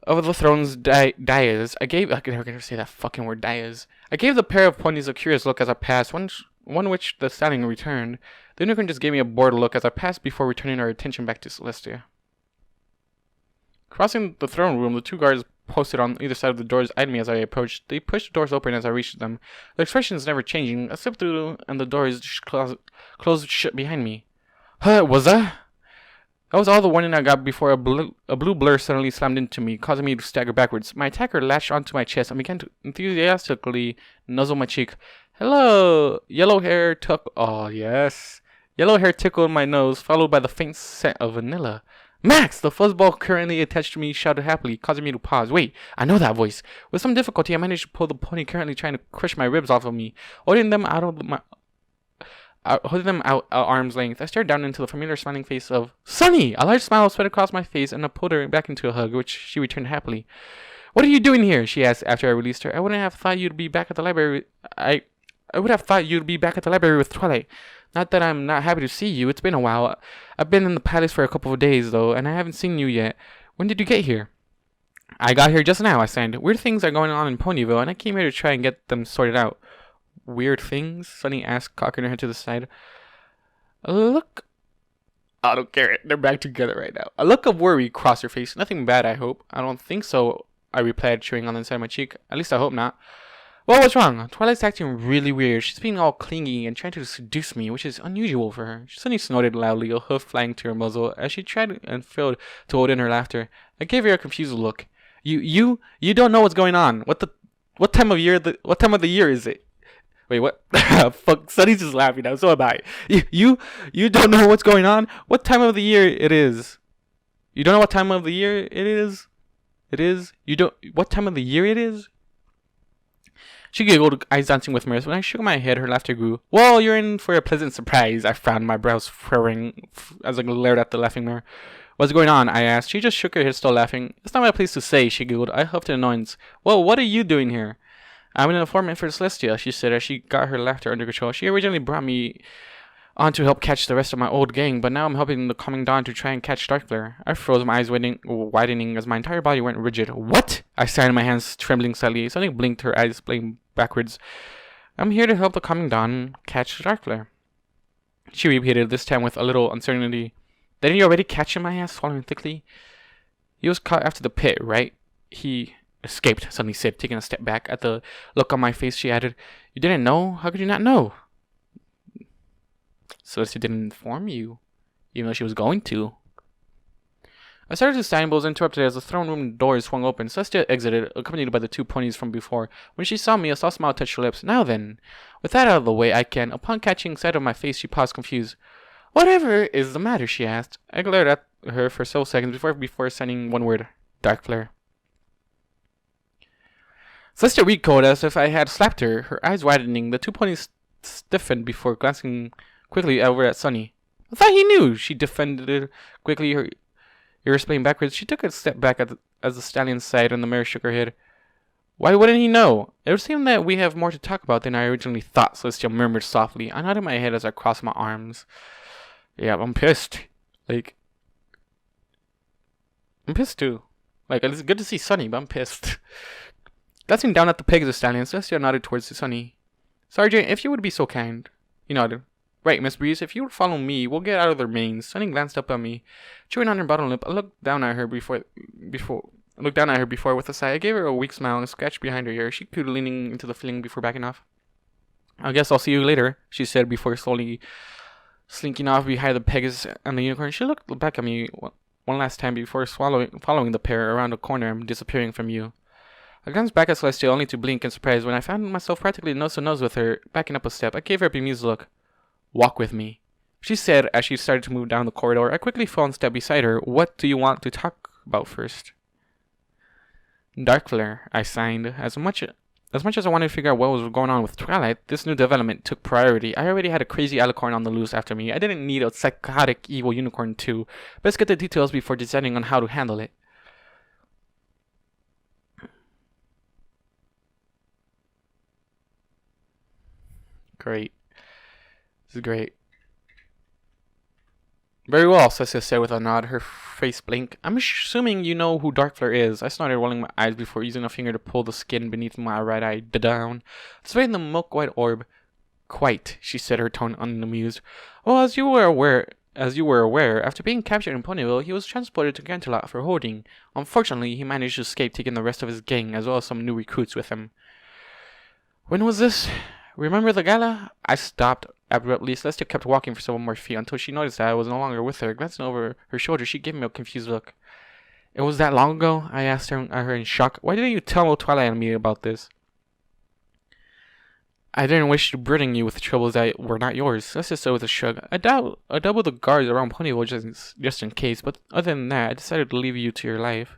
over the throne's dais. I can never say that fucking word, dais. I gave the pair of ponies a curious look as I passed, one which the stallion returned. The unicorn just gave me a bored look as I passed before returning our attention back to Celestia. Crossing the throne room, the two guards posted on either side of the doors eyed me as I approached. They pushed the doors open as I reached them. Their expressions never changing. I slipped through and the doors closed shut behind me. Huh, was that? That was all the warning I got before a blue blur suddenly slammed into me, causing me to stagger backwards. My attacker latched onto my chest and began to enthusiastically nuzzle my cheek. Hello! Yellow hair Oh, yes. Yellow hair tickled my nose, followed by the faint scent of vanilla. Max! The fuzzball currently attached to me shouted happily, causing me to pause. Wait, I know that voice. With some difficulty, I managed to pull the pony currently trying to crush my ribs off of me, holding them out at arm's length. I stared down into the familiar smiling face of Sunny! A large smile spread across my face, and I pulled her back into a hug, which she returned happily. What are you doing here? She asked after I released her. I wouldn't have thought you'd be back at the library. I would have thought you'd be back at the library with Twilight. Not that I'm not happy to see you. It's been a while. I've been in the palace for a couple of days, though, and I haven't seen you yet. When did you get here? I got here just now, I signed. Weird things are going on in Ponyville, and I came here to try and get them sorted out. Weird things? Sunny asked, cocking her head to the side. Look... I don't care. They're back together right now. A look of worry crossed her face. Nothing bad, I hope. I don't think so, I replied, chewing on the inside of my cheek. At least I hope not. Well, what's wrong? Twilight's acting really weird. She's being all clingy and trying to seduce me, which is unusual for her. She suddenly snorted loudly, a hoof flying to her muzzle, as she tried and failed to hold in her laughter. I gave her a confused look. You don't know what's going on. What time of the year is it? Wait, what? Fuck, Sunny's just laughing now, so am I. You don't know what's going on? What time of the year it is? You don't know what time of the year it is? it is? You don't. What time of the year it is? She giggled, eyes dancing with mirth. When I shook my head, her laughter grew. Well, you're in for a pleasant surprise. I frowned, my brows furrowing as I glared at the laughing mirror. What's going on? I asked. She just shook her head, still laughing. It's not my place to say, she giggled. I huffed in annoyance. Well, what are you doing here? I'm an informant for Celestia, she said as she got her laughter under control. She originally brought me on to help catch the rest of my old gang, but now I'm helping the coming dawn to try and catch Darkflare. I froze, my eyes widening as my entire body went rigid. What? I sighed, my hands trembling slightly. Something blinked, her eyes playing backwards. I'm here to help the coming dawn catch Darkflare. She repeated, this time with a little uncertainty. Didn't you already catch him? I asked, swallowing thickly. He was caught after the pit, right? He escaped, suddenly said, taking a step back. At the look on my face, she added, You didn't know? How could you not know? Celestia didn't inform you, even though she was going to. I started to stand, but was interrupted as the throne room doors swung open. Celestia exited, accompanied by the two ponies from before. When she saw me, a soft smile touched her lips. Now then, with that out of the way, upon catching sight of my face, she paused, confused. Whatever is the matter? She asked. I glared at her for several seconds before saying one word, Darkflare. Celestia recoiled as if I had slapped her, her eyes widening. The two ponies stiffened before glancing quickly over at Sunny. I thought he knew, she defended quickly, her ears playing backwards. She took a step back as the stallion sighed and the mare shook her head. Why wouldn't he know? It would seem that we have more to talk about than I originally thought, Celestia murmured softly. I nodded my head as I crossed my arms. Yeah, I'm pissed. I'm pissed too. It's good to see Sunny, but I'm pissed. Glancing down at the peg of the stallion, Celestia nodded towards Sunny. Sergeant, if you would be so kind. He nodded. Right, Miss Breeze, if you would follow me, we'll get out of their mains. Sunny glanced up at me. Chewing on her bottom lip, I looked down at her before with a sigh. I gave her a weak smile and a scratch behind her ear. She cooed, leaning into the fling before backing off. I guess I'll see you later, she said before slowly slinking off behind the Pegasus and the unicorn. She looked back at me one last time before following the pair around the corner and disappearing from view. I glanced back at Celestia only to blink in surprise when I found myself practically nose to nose with her, backing up a step. I gave her a bemused look. Walk with me, she said as she started to move down the corridor. I quickly fell and stepped beside her. What do you want to talk about first? Darkflare, I signed. As much as I wanted to figure out what was going on with Twilight, this new development took priority. I already had a crazy alicorn on the loose after me. I didn't need a psychotic evil unicorn too. Let's get the details before deciding on how to handle it. Great. This is great. Very well, Celestia said with a nod, her face blank. I'm assuming you know who Darkflare is. I started rolling my eyes before using a finger to pull the skin beneath my right eye down, surveying the milk-white orb. Quite, she said, her tone unamused. Well, as you were aware, after being captured in Ponyville, he was transported to Canterlot for holding. Unfortunately, he managed to escape, taking the rest of his gang, as well as some new recruits with him. When was this? Remember the gala? I stopped abruptly. Celestia kept walking for several more feet until she noticed that I was no longer with her. Glancing over her shoulder, she gave me a confused look. It was that long ago? I asked her in shock. Why didn't you tell Twilight and me about this? I didn't wish to burden you with troubles that were not yours. Celestia said with a shrug. I doubled the guards around Ponyville just in case, but other than that, I decided to leave you to your life.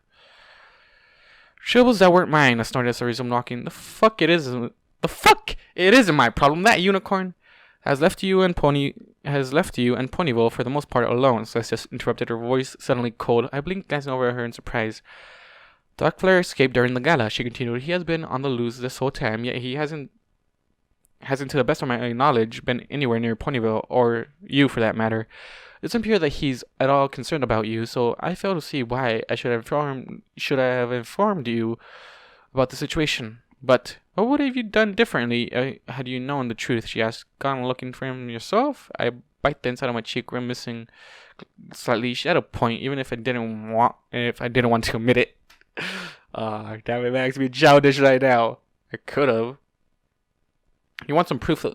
Troubles that weren't mine, I snorted as I resumed walking. The fuck it isn't my problem. That unicorn has left you and Ponyville for the most part alone. Celestia interrupted, her voice suddenly cold. I blinked, glancing over at her in surprise. Darkflare escaped during the gala, she continued. He has been on the loose this whole time, yet he hasn't, to the best of my knowledge, been anywhere near Ponyville, or you for that matter. It's unclear that he's at all concerned about you, so I fail to see why I should have informed you about the situation. But what would have you done differently had you known the truth? She asked. Gone looking for him yourself? I bite the inside of my cheek, grimacing slightly. She had a point, even if I didn't want to admit it. Damn it, Max, be childish right now. I could have. You want some proof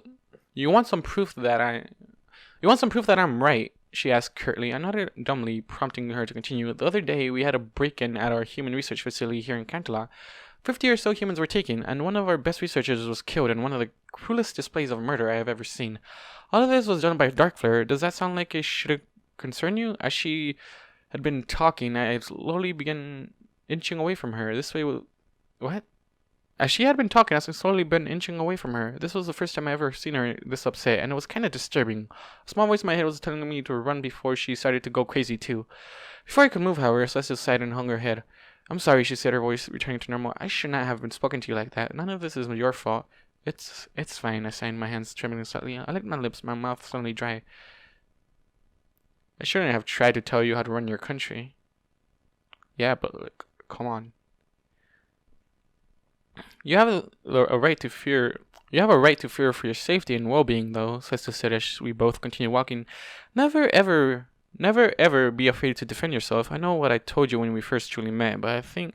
that I'm right? She asked curtly. I nodded dumbly, prompting her to continue. The other day, we had a break-in at our human research facility here in Canterlot. 50 or so humans were taken, and one of our best researchers was killed in one of the cruelest displays of murder I have ever seen. All of this was done by Darkflare. Does that sound like it should concern you? As she had been talking, I slowly began inching away from her. This way will... What? As she had been talking, I had slowly been inching away from her. This was the first time I ever seen her this upset, and it was kind of disturbing. A small voice in my head was telling me to run before she started to go crazy too. Before I could move, however, Celestia sighed and hung her head. I'm sorry, she said, her voice returning to normal. I should not have been spoken to you like that. None of this is your fault. It's fine, I signed, my hands trembling slightly. I licked my lips, my mouth suddenly dry. I shouldn't have tried to tell you how to run your country. Yeah, but like, come on. You have a right to fear. You have a right to fear for your safety and well-being, though, Celestia said as we both continued walking. Never ever be afraid to defend yourself. I know what I told you when we first truly met, but I think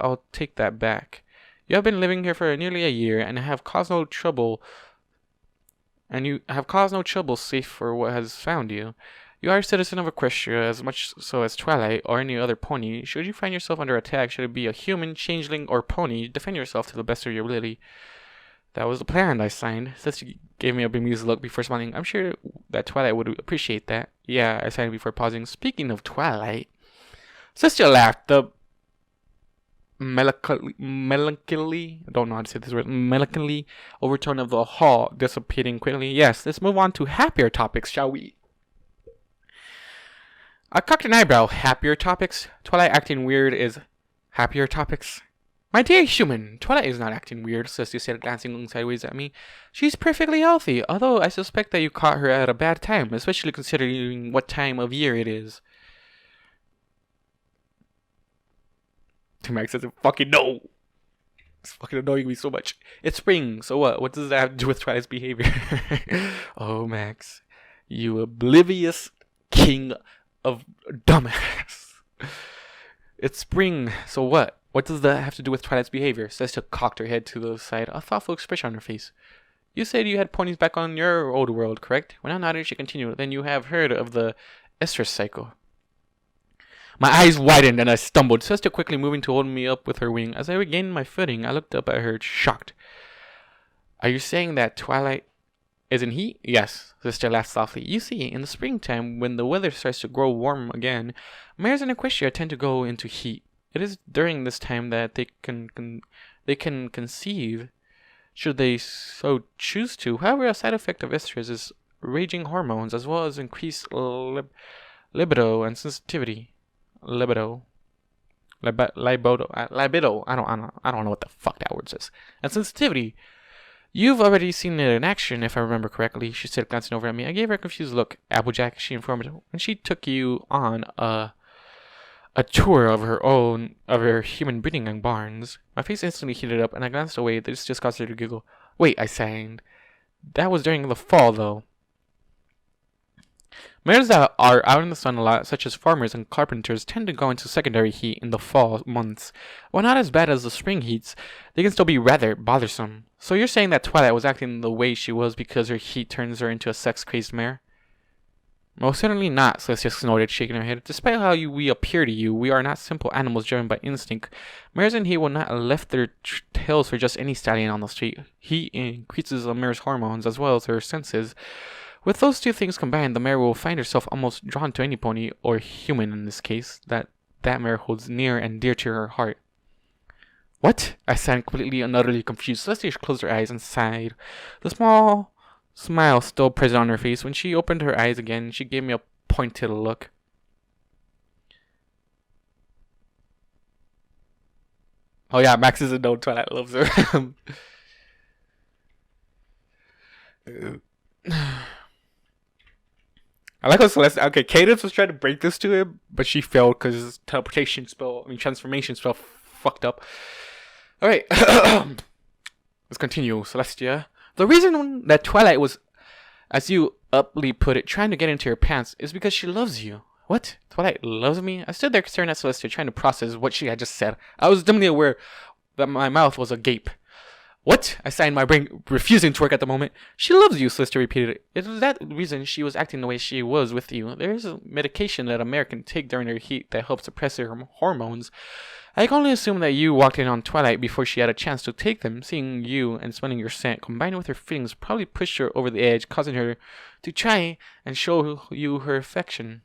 I'll take that back. You have been living here for nearly a year and have caused no trouble. And you have caused no trouble safe for what has found you. You are a citizen of Equestria as much so as Twilight or any other pony. Should you find yourself under attack, should it be a human, changeling, or pony, defend yourself to the best of your ability. That was the plan, I signed. Celestia gave me a bemused look before smiling. I'm sure that Twilight would appreciate that. Yeah, I signed before pausing. Speaking of Twilight, Celestia laughed. The melancholy, I don't know how to say this word, melancholy overtone of the hall dissipating quickly. Yes, let's move on to happier topics, shall we? I cocked an eyebrow. Happier topics? Twilight acting weird is happier topics? My dear human, Twilight is not acting weird, Celestia said, glancing sideways at me. She's perfectly healthy, although I suspect that you caught her at a bad time, especially considering what time of year it is. Max doesn't fucking know. It's fucking annoying me so much. It's spring, so what? What does that have to do with Twilight's behavior? Oh, Max. You oblivious king of dumbass. It's spring, so what? What does that have to do with Twilight's behavior? Celestia cocked her head to the side, a thoughtful expression on her face. You said you had ponies back on your old world, correct? When I nodded, she continued. Then you have heard of the Equus cycle. My eyes widened and I stumbled, Celestia quickly moving to hold me up with her wing. As I regained my footing, I looked up at her, shocked. Are you saying that Twilight isn't heat? Yes, Celestia laughed softly. You see, in the springtime, when the weather starts to grow warm again, mares in Equestria tend to go into heat. It is during this time that they can conceive, should they so choose to. However, a side effect of estrus is raging hormones, as well as increased libido and sensitivity. Libido. I don't know what the fuck that word says. And sensitivity. You've already seen it in action, if I remember correctly, she said, glancing over at me. I gave her a confused look. Applejack, she informed me, when she took you on a tour of her human breeding barns. My face instantly heated up, and I glanced away. This just caused her to giggle. Wait, I sang. That was during the fall, though. Mares that are out in the sun a lot, such as farmers and carpenters, tend to go into secondary heat in the fall months. While not as bad as the spring heats, they can still be rather bothersome. So you're saying that Twilight was acting the way she was because her heat turns her into a sex-crazed mare? Most certainly not, Celestia snorted, shaking her head. Despite how we appear to you, we are not simple animals driven by instinct. Mares in heat will not lift their tails for just any stallion on the street. Heat increases a mare's hormones as well as her senses. With those two things combined, the mare will find herself almost drawn to any pony, or human in this case, that mare holds near and dear to her heart. What? I sounded completely and utterly confused. Celestia closed her eyes and sighed. The small smile still present on her face. When she opened her eyes again, she gave me a pointed look. Oh yeah, Max isn't known. Twilight loves her. I like how Celestia. Okay, Cadence was trying to break this to him, but she failed because his transformation spell fucked up. Alright. Let's continue, Celestia. The reason that Twilight was, as you aptly put it, trying to get into your pants is because she loves you. What? Twilight loves me? I stood there staring at Celestia, trying to process what she had just said. I was dimly aware that my mouth was agape. What? I sighed, my brain refusing to work at the moment. She loves you, Celestia repeated. It was that reason she was acting the way she was with you. There is a medication that a mare can take during her heat that helps suppress her hormones. I can only assume that you walked in on Twilight before she had a chance to take them. Seeing you and smelling your scent, combined with her feelings, probably pushed her over the edge, causing her to try and show you her affection.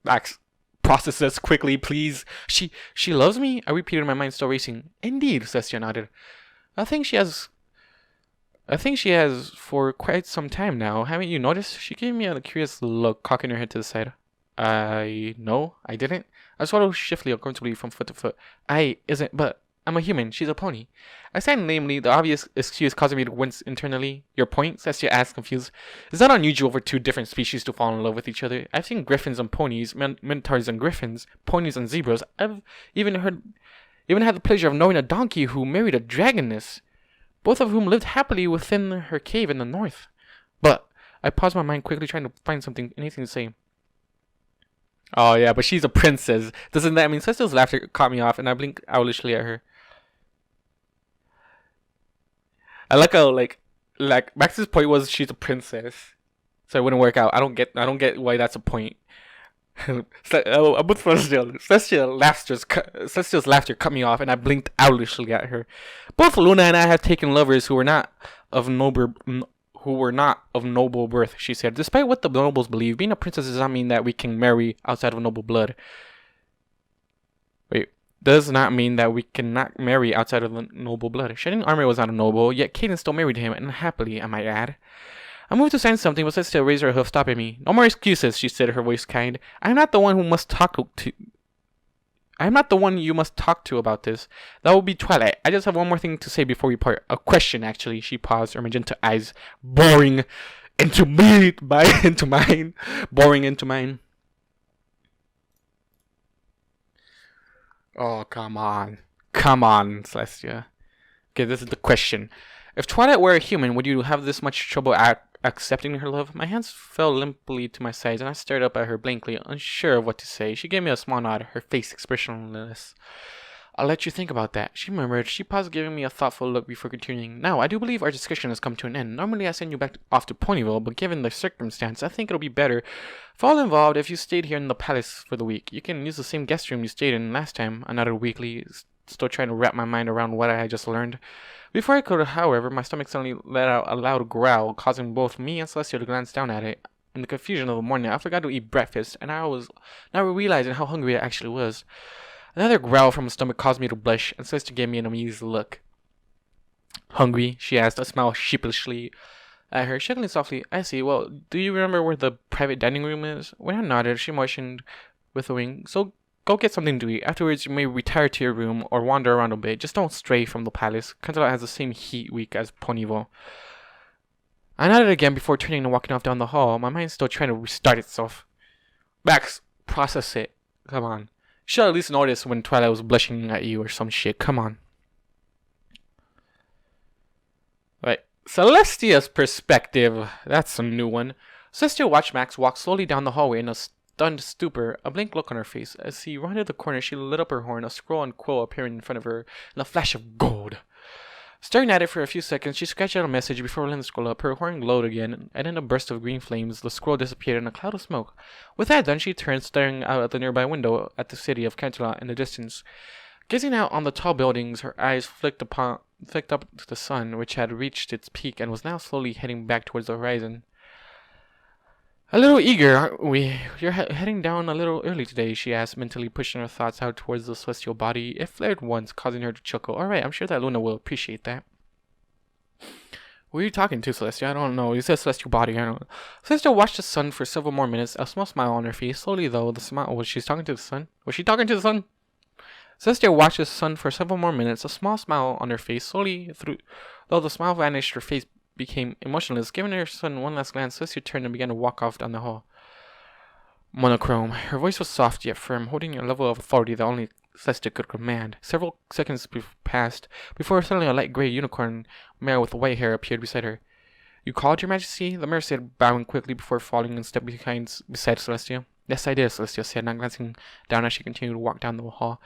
Max, process this quickly, please. She loves me? I repeated, my mind still racing. Indeed, Celestia nodded. I think she has for quite some time now. Haven't you noticed? She gave me a curious look, cocking her head to the side. No, I didn't. I swallowed shiftily, uncomfortably from foot to foot. But I'm a human. She's a pony. I signed lamely, the obvious excuse causing me to wince internally. Your point? Celestia asked, confused. It's not unusual for two different species to fall in love with each other. I've seen griffins and ponies, minotaurs and griffins, ponies and zebras. I've even had the pleasure of knowing a donkey who married a dragoness, both of whom lived happily within her cave in the north. But I paused my mind quickly, trying to find anything to say. Oh yeah, but she's a princess. Doesn't that mean? Celestia's laughter caught me off, and I blinked owlishly at her. I like how like Max's point was she's a princess, so it wouldn't work out. I don't get why that's a point. Celestia's laughter cut me off, and I blinked owlishly at her. Both Luna and I have taken lovers who were not of noble birth, she said. Despite what the nobles believe, being a princess does not mean that we can marry outside of noble blood. Does not mean that we cannot marry outside of the noble blood. Shedding armor was not a noble, yet Caden still married him, and happily, I might add. I moved to sign something, but Celestia raised her hoof, stopping me. No more excuses, she said, her voice kind. I am not the one you must talk to about this. That will be Twilight. I just have one more thing to say before we part. A question, actually. She paused, her magenta eyes boring into mine. Boring into mine. Oh, come on, Celestia. Okay, this is the question. If Twilight were a human, would you have this much trouble accepting her love? My hands fell limply to my sides, and I stared up at her blankly, unsure of what to say. She gave me a small nod, her face expressionless. I'll let you think about that, she murmured. She paused, giving me a thoughtful look before continuing. Now, I do believe our discussion has come to an end. Normally I send you back off to Ponyville, but given the circumstance, I think it'll be better for all involved if you stayed here in the palace for the week. You can use the same guest room you stayed in last time, I nodded weakly, still trying to wrap my mind around what I had just learned. Before I could, however, my stomach suddenly let out a loud growl, causing both me and Celestia to glance down at it. In the confusion of the morning, I forgot to eat breakfast, and I was now realizing how hungry I actually was. Another growl from my stomach caused me to blush, and Celestia gave me an amused look. Hungry? She asked, a smile sheepishly at her, chuckling softly. I see. Well, do you remember where the private dining room is? When I nodded, she motioned with a wing. So go get something to eat. Afterwards, you may retire to your room or wander around a bit. Just don't stray from the palace. Canterlot has the same heat week as Ponyville. I nodded again before turning and walking off down the hall, my mind still trying to restart itself. Max, process it. Come on. You should at least notice when Twilight was blushing at you or some shit. Come on. Right. Celestia's perspective. That's a new one. Celestia watched Max walk slowly down the hallway in a stunned stupor, a blank look on her face. As he rounded the corner, she lit up her horn, a scroll and quill appearing in front of her in a flash of gold. Staring at it for a few seconds, she scratched out a message before letting the scroll up. Her horn glowed again, and in a burst of green flames, the scroll disappeared in a cloud of smoke. With that done, she turned, staring out at the nearby window at the city of Canterlot in the distance. Gazing out on the tall buildings, her eyes flicked up to the sun, which had reached its peak and was now slowly heading back towards the horizon. A little eager, aren't we? You're heading down a little early today, she asked, mentally pushing her thoughts out towards the celestial body. It flared once, causing her to chuckle. Alright, I'm sure that Luna will appreciate that. Who are you talking to, Celestia? I don't know. You said celestial body. I don't know. Celestia watched the sun for several more minutes, a small smile on her face. Slowly, though, the smile... Was she talking to the sun? Was she talking to the sun? Celestia watched the sun for several more minutes, a small smile on her face. Slowly, though the smile vanished, her face became emotionless. Giving her son one last glance, Celestia turned and began to walk off down the hall. Monochrome. Her voice was soft yet firm, holding a level of authority that only Celestia could command. Several seconds passed before suddenly a light gray unicorn mare with white hair appeared beside her. You called, Your Majesty? The mare said, bowing quickly before falling and stepping beside Celestia. Yes, I did, Celestia said, not glancing down as she continued to walk down the hall.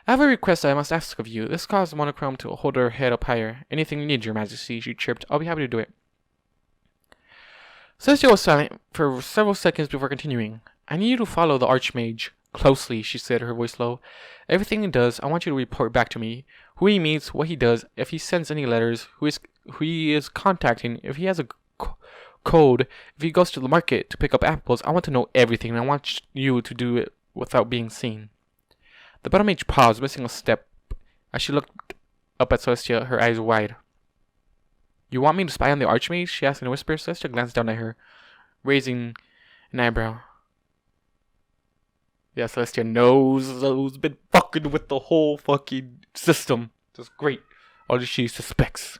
I have a request I must ask of you. This caused Monochrome to hold her head up higher. Anything you need, Your Majesty, she chirped. I'll be happy to do it. Celestia was silent for several seconds before continuing. I need you to follow the Archmage closely, she said, her voice low. Everything he does, I want you to report back to me. Who he meets, what he does, if he sends any letters, who he is contacting, if he has a code. If he goes to the market to pick up apples, I want to know everything, and I want you to do it without being seen. The battle mage paused, missing a step. As she looked up at Celestia, her eyes wide. You want me to spy on the archmage? She asked in a whisper. Celestia glanced down at her, raising an eyebrow. Yeah, Celestia knows who's been fucking with the whole fucking system. Just great. All she suspects.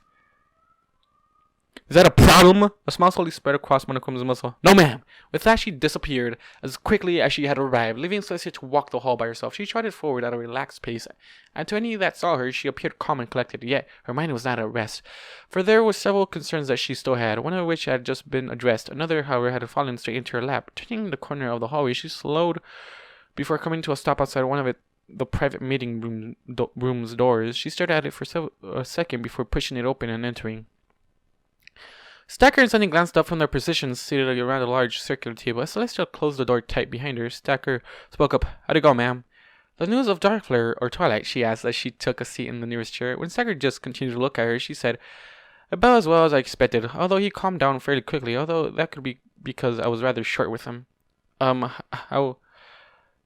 Is that a problem? A smile slowly spread across Monocchrome's muzzle. No, ma'am. With that, she disappeared as quickly as she had arrived, leaving Celestia to walk the hall by herself. She trotted forward at a relaxed pace, and to any that saw her, she appeared calm and collected. Yet, her mind was not at rest, for there were several concerns that she still had, one of which had just been addressed. Another, however, had fallen straight into her lap. Turning the corner of the hallway, she slowed before coming to a stop outside one of the private meeting room's doors. She stared at it for a second before pushing it open and entering. Stacker and Sunny glanced up from their positions, seated around a large circular table. As Celestia closed the door tight behind her, Stacker spoke up. How'd it go, ma'am? The news of Darkflare or Twilight, she asked as she took a seat in the nearest chair. When Stacker just continued to look at her, she said, about as well as I expected, although he calmed down fairly quickly, although that could be because I was rather short with him. How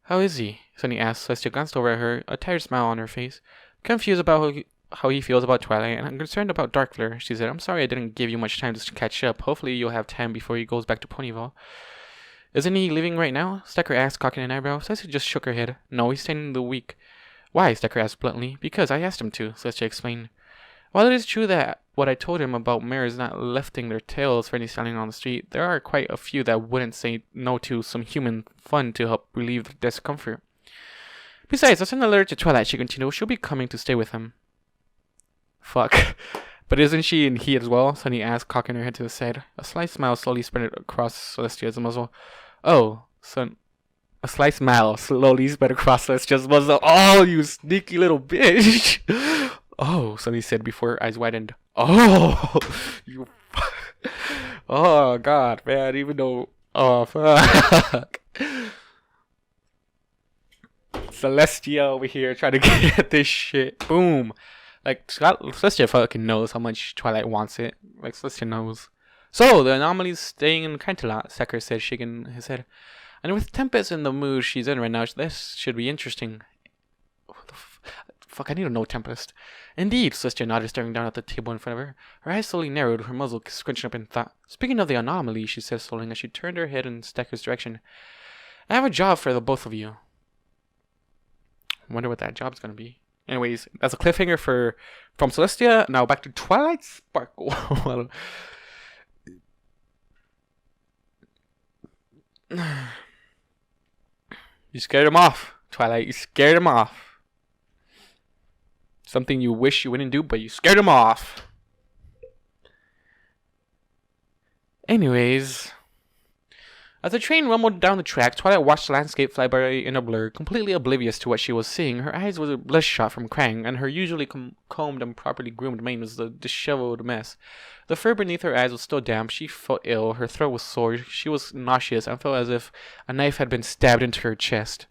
is he? Sunny asked. Celestia glanced over at her, a tired smile on her face. Confused about how he feels about Twilight, and I'm concerned about Darkflare, she said. I'm sorry I didn't give you much time to catch up. Hopefully you'll have time before he goes back to Ponyville. Isn't he leaving right now? Stacker asked, cocking an eyebrow. Celestia just shook her head. No, he's staying the week. Why? Stacker asked bluntly. Because I asked him to, Celestia explained. While it is true that what I told him about mares not lifting their tails for any selling on the street, there are quite a few that wouldn't say no to some human fun to help relieve the discomfort. Besides, I'll send a letter to Twilight, she continued. She'll be coming to stay with him. Fuck. But isn't she in heat as well? Sunny asked, cocking her head to the side. A slight smile slowly spread across Celestia's muzzle. Oh, son. A slight smile slowly spread across Celestia's muzzle. Oh, you sneaky little bitch. Oh, Sunny said before her eyes widened. Oh, you. Oh, God, man. Even though. Oh, fuck. Celestia over here trying to get this shit. Boom. Like, Celestia fucking knows how much Twilight wants it. Like, Celestia knows. So, the anomaly's staying in Canterlot, Sacker said, shaking his head. And with Tempest in the mood she's in right now, this should be interesting. What the fuck, I need to know Tempest. Indeed, Celestia nodded, staring down at the table in front of her. Her eyes slowly narrowed, her muzzle scrunching up in thought. Speaking of the anomaly, she said slowly as she turned her head in Stacker's direction. I have a job for the both of you. I wonder what that job's gonna be. Anyways, that's a cliffhanger from Celestia. Now back to Twilight Sparkle. You scared him off, Twilight. You scared him off. Something you wish you wouldn't do, but you scared him off. Anyways, as the train rumbled down the track, Twilight watched the landscape fly by in a blur, completely oblivious to what she was seeing. Her eyes were bloodshot from crying, and her usually combed and properly groomed mane was a disheveled mess. The fur beneath her eyes was still damp. She felt ill. Her throat was sore. She was nauseous and felt as if a knife had been stabbed into her chest.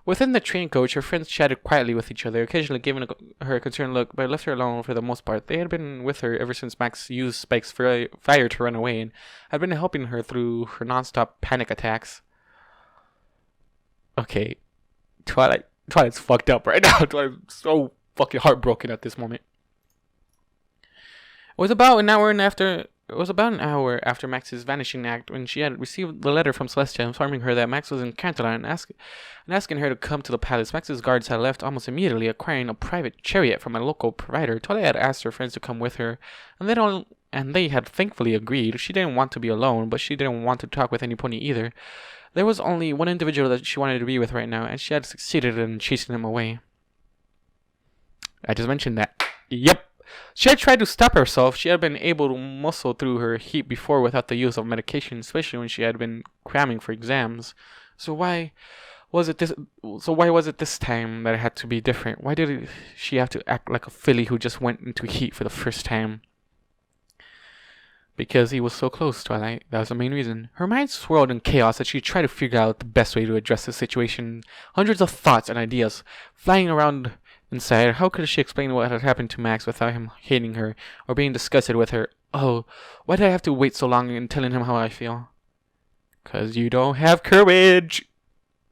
Within the train coach, her friends chatted quietly with each other, occasionally giving her a concerned look, but left her alone for the most part. They had been with her ever since Max used Spike's fire to run away, and had been helping her through her non-stop panic attacks. Okay, Twilight's fucked up right now. Twilight's so fucking heartbroken at this moment. It was about an hour after Max's vanishing act when she had received the letter from Celestia informing her that Max was in Canterlot and asking her to come to the palace. Max's guards had left almost immediately, acquiring a private chariot from a local provider. Twilight had asked her friends to come with her, and they had thankfully agreed. She didn't want to be alone, but she didn't want to talk with any pony either. There was only one individual that she wanted to be with right now, and she had succeeded in chasing him away. I just mentioned that. Yep. She had tried to stop herself. She had been able to muscle through her heat before without the use of medication, especially when she had been cramming for exams. So why was it this time that it had to be different? Why did she have to act like a filly who just went into heat for the first time? Because he was so close, Twilight. That was the main reason. Her mind swirled in chaos as she tried to figure out the best way to address the situation. Hundreds of thoughts and ideas flying around inside. How could she explain what had happened to Max without him hating her or being disgusted with her Oh, why did I have to wait so long in telling him how I feel? 'Cause you don't have courage.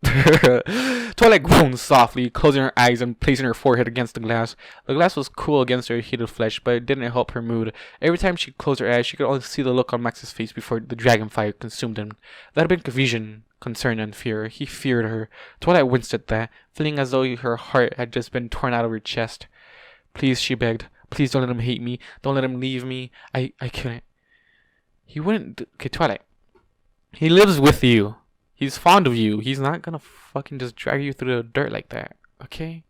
Twilight groaned softly, closing her eyes and placing her forehead against the glass. The glass was cool against her heated flesh, but it didn't help her mood. Every time she closed her eyes, she could only see the look on Max's face before the dragon fire consumed him. That had been confusion, concern, and fear. He feared her. Twilight winced at that, feeling as though her heart had just been torn out of her chest. Please, she begged. Please don't let him hate me. Don't let him leave me. I couldn't. He wouldn't. Okay, Twilight. He lives with you. He's fond of you. He's not gonna fucking just drag you through the dirt like that. Okay?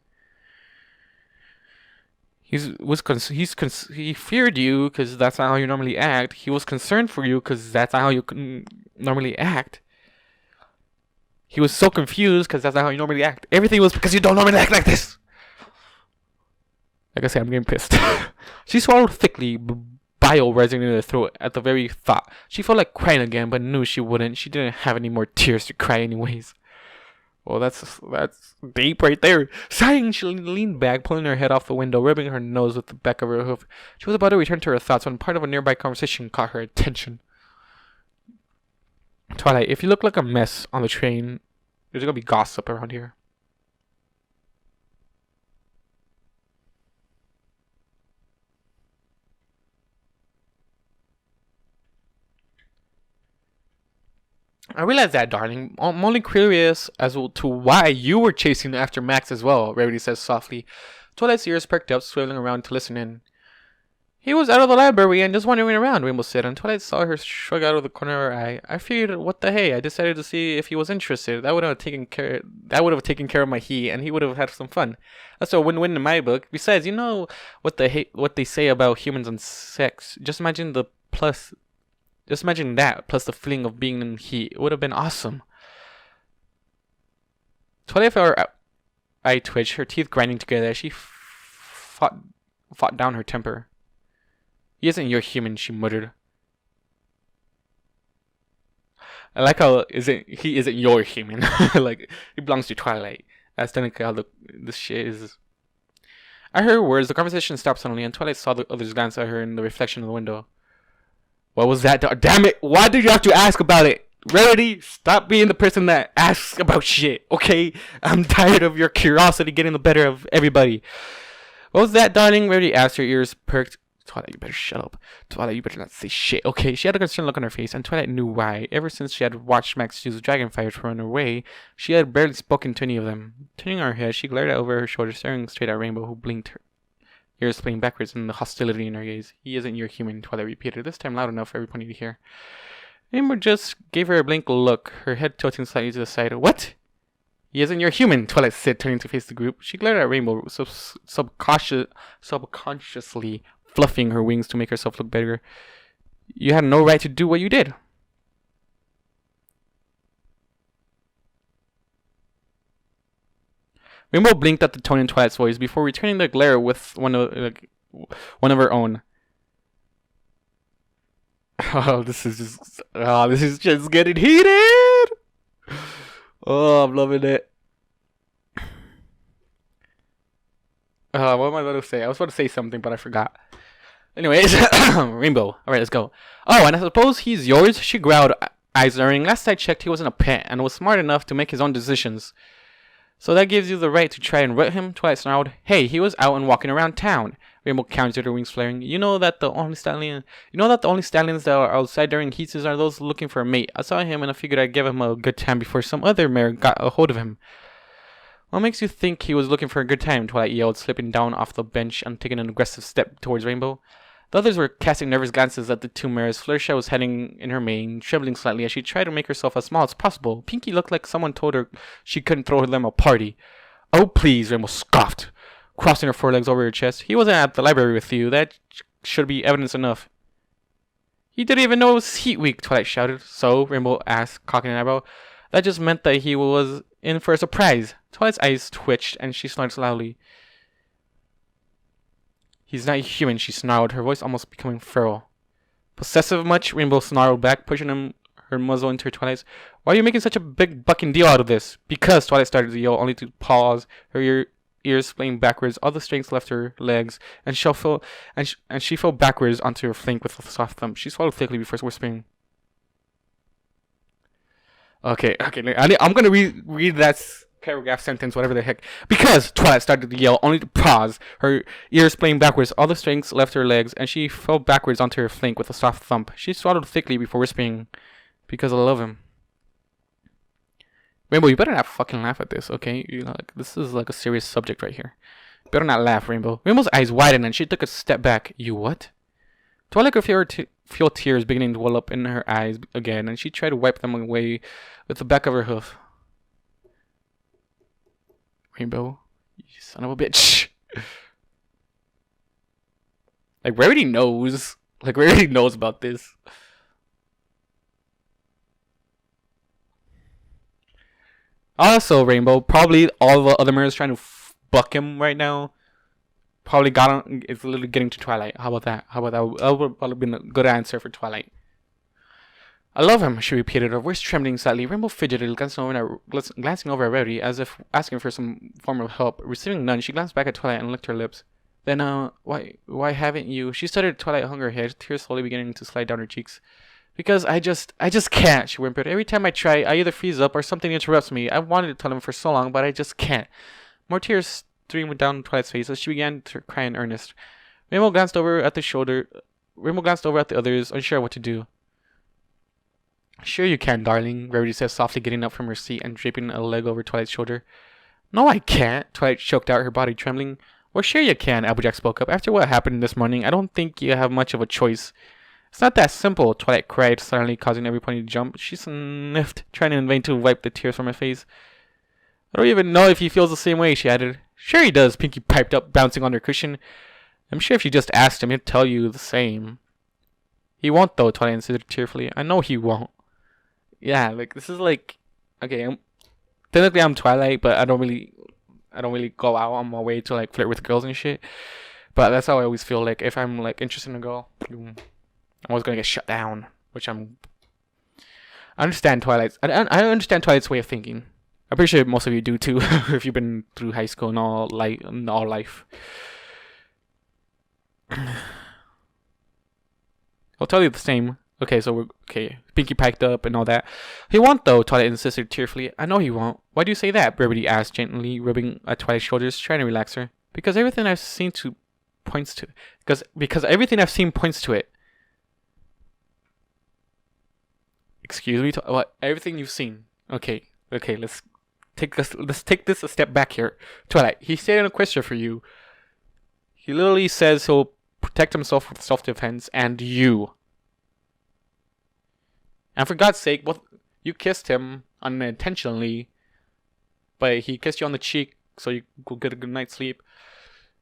He feared you because that's not how you normally act. He was concerned for you because that's not how you normally act. He was so confused because that's not how you normally act. Everything was because you don't normally act like this. Like I said, I'm getting pissed. She swallowed thickly, bile rising in her throat at the very thought. She felt like crying again, but knew she wouldn't. She didn't have any more tears to cry anyways. Well, that's deep right there. Sighing, she leaned back, pulling her head off the window, rubbing her nose with the back of her hoof. She was about to return to her thoughts when part of a nearby conversation caught her attention. Twilight, if you look like a mess on the train, there's gonna be gossip around here. I realize that, darling. I'm only curious as to why you were chasing after Max as well, Rarity says softly. Twilight's ears perked up, swiveling around to listen in. He was out of the library and just wandering around, Rainbow said, and Twilight saw her shrug out of the corner of her eye. I figured, what the hey, I decided to see if he was interested. That would have taken care of my heat, and he would have had some fun. That's a win-win in my book. Besides, you know what they say about humans and sex. Just imagine that plus the feeling of being in heat. It would have been awesome. Twilight felt her eye twitch, her teeth grinding together as she fought down her temper. He isn't your human, she muttered. I like how he isn't your human. Like, he belongs to Twilight. That's technically how this shit is. At her words, the conversation stopped suddenly, and Twilight saw the others glance at her in the reflection of the window. What was that? Damn it! Why did you have to ask about it? Rarity, stop being the person that asks about shit, okay? I'm tired of your curiosity getting the better of everybody. What was that, darling? Rarity asked, her ears perked. Twilight, you better shut up. Twilight, you better not say shit, okay? She had a concerned look on her face, and Twilight knew why. Ever since she had watched Max use dragonfire to run away, she had barely spoken to any of them. Turning her head, she glared over her shoulder, staring straight at Rainbow, who blinked, her ears playing backwards in the hostility in her gaze. He isn't your human, Twilight repeated, this time loud enough for everybody to hear. Rainbow just gave her a blank look, her head tilting slightly to the side. What? He isn't your human, Twilight said, turning to face the group. She glared at Rainbow, subconsciously fluffing her wings to make herself look better. You had no right to do what you did. Rainbow blinked at the tone in Twilight's voice before returning the glare with one of her own. This is just getting heated. Oh, I'm loving it. What am I about to say? I was about to say something, but I forgot. Anyways, Rainbow. Alright, let's go. Oh, and I suppose he's yours? She growled, eyes narrowing. Last I checked, he wasn't a pet, and was smart enough to make his own decisions. So that gives you the right to try and root him? Twilight snarled. Hey, he was out and walking around town. Rainbow countered, her wings flaring. You know that the only stallions that are outside during heat season are those looking for a mate. I saw him and I figured I'd give him a good time before some other mare got a hold of him. What makes you think he was looking for a good time? Twilight yelled, slipping down off the bench and taking an aggressive step towards Rainbow. The others were casting nervous glances at the two mares. Fluttershy was heading in her mane, trembling slightly as she tried to make herself as small as possible. Pinky looked like someone told her she couldn't throw them a party. Oh, please, Rainbow scoffed, crossing her forelegs over her chest. He wasn't at the library with you. That should be evidence enough. He didn't even know it was Heat Week, Twilight shouted. So, Rainbow asked, cocking an eyebrow. That just meant that he was in for a surprise. Twilight's eyes twitched and she snorted loudly. He's not human, she snarled, her voice almost becoming feral. Possessive much? Rainbow snarled back, pushing her muzzle into her Twilight's. Why are you making such a big bucking deal out of this? Because, Twilight started to yell, only to pause, her ears flaying backwards. All the strength left her legs, and she fell backwards onto her flank with a soft thump. She swallowed thickly before whispering. Okay. I'm gonna read that paragraph, sentence, whatever the heck. Because Twilight started to yell, only to pause. Her ears playing backwards. All the strength left her legs, and she fell backwards onto her flank with a soft thump. She swallowed thickly before whispering, "Because I love him." Rainbow, you better not fucking laugh at this, okay? This is like a serious subject right here. You better not laugh, Rainbow. Rainbow's eyes widened and she took a step back. You what? Twilight could feel tears beginning to well up in her eyes again, and she tried to wipe them away with the back of her hoof. Rainbow, you son of a bitch. Rarity knows. Rarity knows about this. Also, Rainbow, probably all the other mirrors trying to buck him right now. Probably is literally getting to Twilight. How about that? That would probably been a good answer for Twilight. I love him, she repeated, her voice trembling slightly. Rainbow fidgeted, glancing over at Rarity, as if asking for some form of help. Receiving none, she glanced back at Twilight and licked her lips. Then, why haven't you? She stuttered. Twilight hung her head, tears slowly beginning to slide down her cheeks. Because I just can't, she whimpered. Every time I try, I either freeze up or something interrupts me. I've wanted to tell him for so long, but I just can't. More tears streamed down Twilight's face as she began to cry in earnest. Rainbow glanced over at the others, unsure what to do. Sure you can, darling, Rarity said softly, getting up from her seat and draping a leg over Twilight's shoulder. No, I can't, Twilight choked out, her body trembling. Well, sure you can, Applejack spoke up. After what happened this morning, I don't think you have much of a choice. It's not that simple, Twilight cried, suddenly causing every pony to jump. She sniffed, trying in vain to wipe the tears from her face. I don't even know if he feels the same way, she added. Sure he does, Pinkie piped up, bouncing on her cushion. I'm sure if you just asked him, he'd tell you the same. He won't, though, Twilight insisted tearfully. I know he won't. Yeah, this is okay, technically I'm Twilight, but I don't really go out on my way to flirt with girls and shit. But that's how I always feel. If I'm interested in a girl, I'm always gonna get shut down. Which I understand Twilight's. I understand Twilight's way of thinking. I'm pretty sure most of you do too, if you've been through high school and all life. I'll tell you the same. Okay, so Pinkie piped up and all that. He won't, though, Twilight insisted tearfully. I know he won't. Why do you say that? Rarity asked, gently rubbing at Twilight's shoulders, trying to relax her. Because everything I've seen points to it. Because everything I've seen points to it. Excuse me? What? Everything you've seen. Okay, let's take this a step back here. Twilight, he stayed in Equestria for you. He literally says he'll protect himself with self-defense and you. And for God's sake, you kissed him unintentionally, but he kissed you on the cheek so you could get a good night's sleep.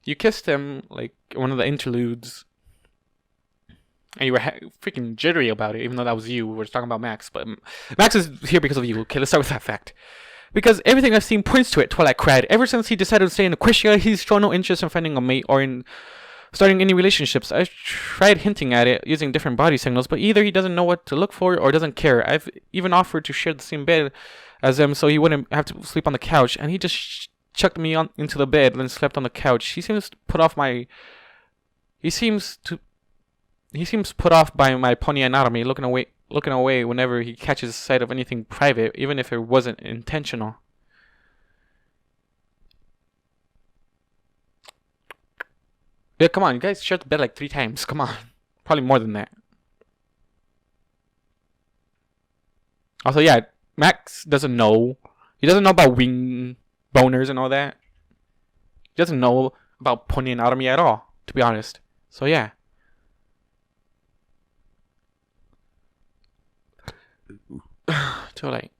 You kissed him one of the interludes, and you were freaking jittery about it, even though that was you. We were talking about Max, but Max is here because of you. Okay, let's start with that fact. Because everything I've seen points to it, Twilight cried. Ever since he decided to stay in Equestria, he's shown no interest in finding a mate or in starting any relationships. I've tried hinting at it using different body signals, but either he doesn't know what to look for or doesn't care. I've even offered to share the same bed as him so he wouldn't have to sleep on the couch, and he just chucked me into the bed and then slept on the couch. He seems put off by my pony anatomy, looking away whenever he catches sight of anything private, even if it wasn't intentional. Yeah, come on, you guys shared the bed 3 times. Come on. Probably more than that. Also, yeah, Max doesn't know. He doesn't know about wing boners and all that. He doesn't know about pony anatomy at all, to be honest. So, yeah. Too late.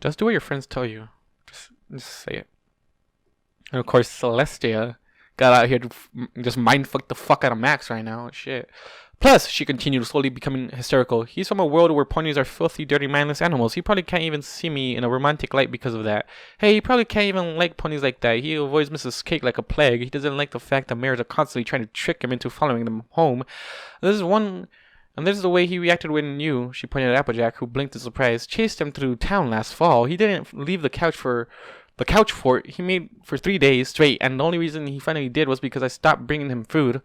Just do what your friends tell you. Just say it. And of course, Celestia got out here to just mindfuck the fuck out of Max right now. Shit. Plus, she continued, slowly becoming hysterical. He's from a world where ponies are filthy, dirty, mindless animals. He probably can't even see me in a romantic light because of that. Hey, he probably can't even like ponies like that. He avoids Mrs. Cake like a plague. He doesn't like the fact that mares are constantly trying to trick him into following them home. There's one And there's the way he reacted when you, she pointed at Applejack, who blinked in surprise, chased him through town last fall. He didn't leave the couch fort he made for 3 days straight, and the only reason he finally did was because I stopped bringing him food.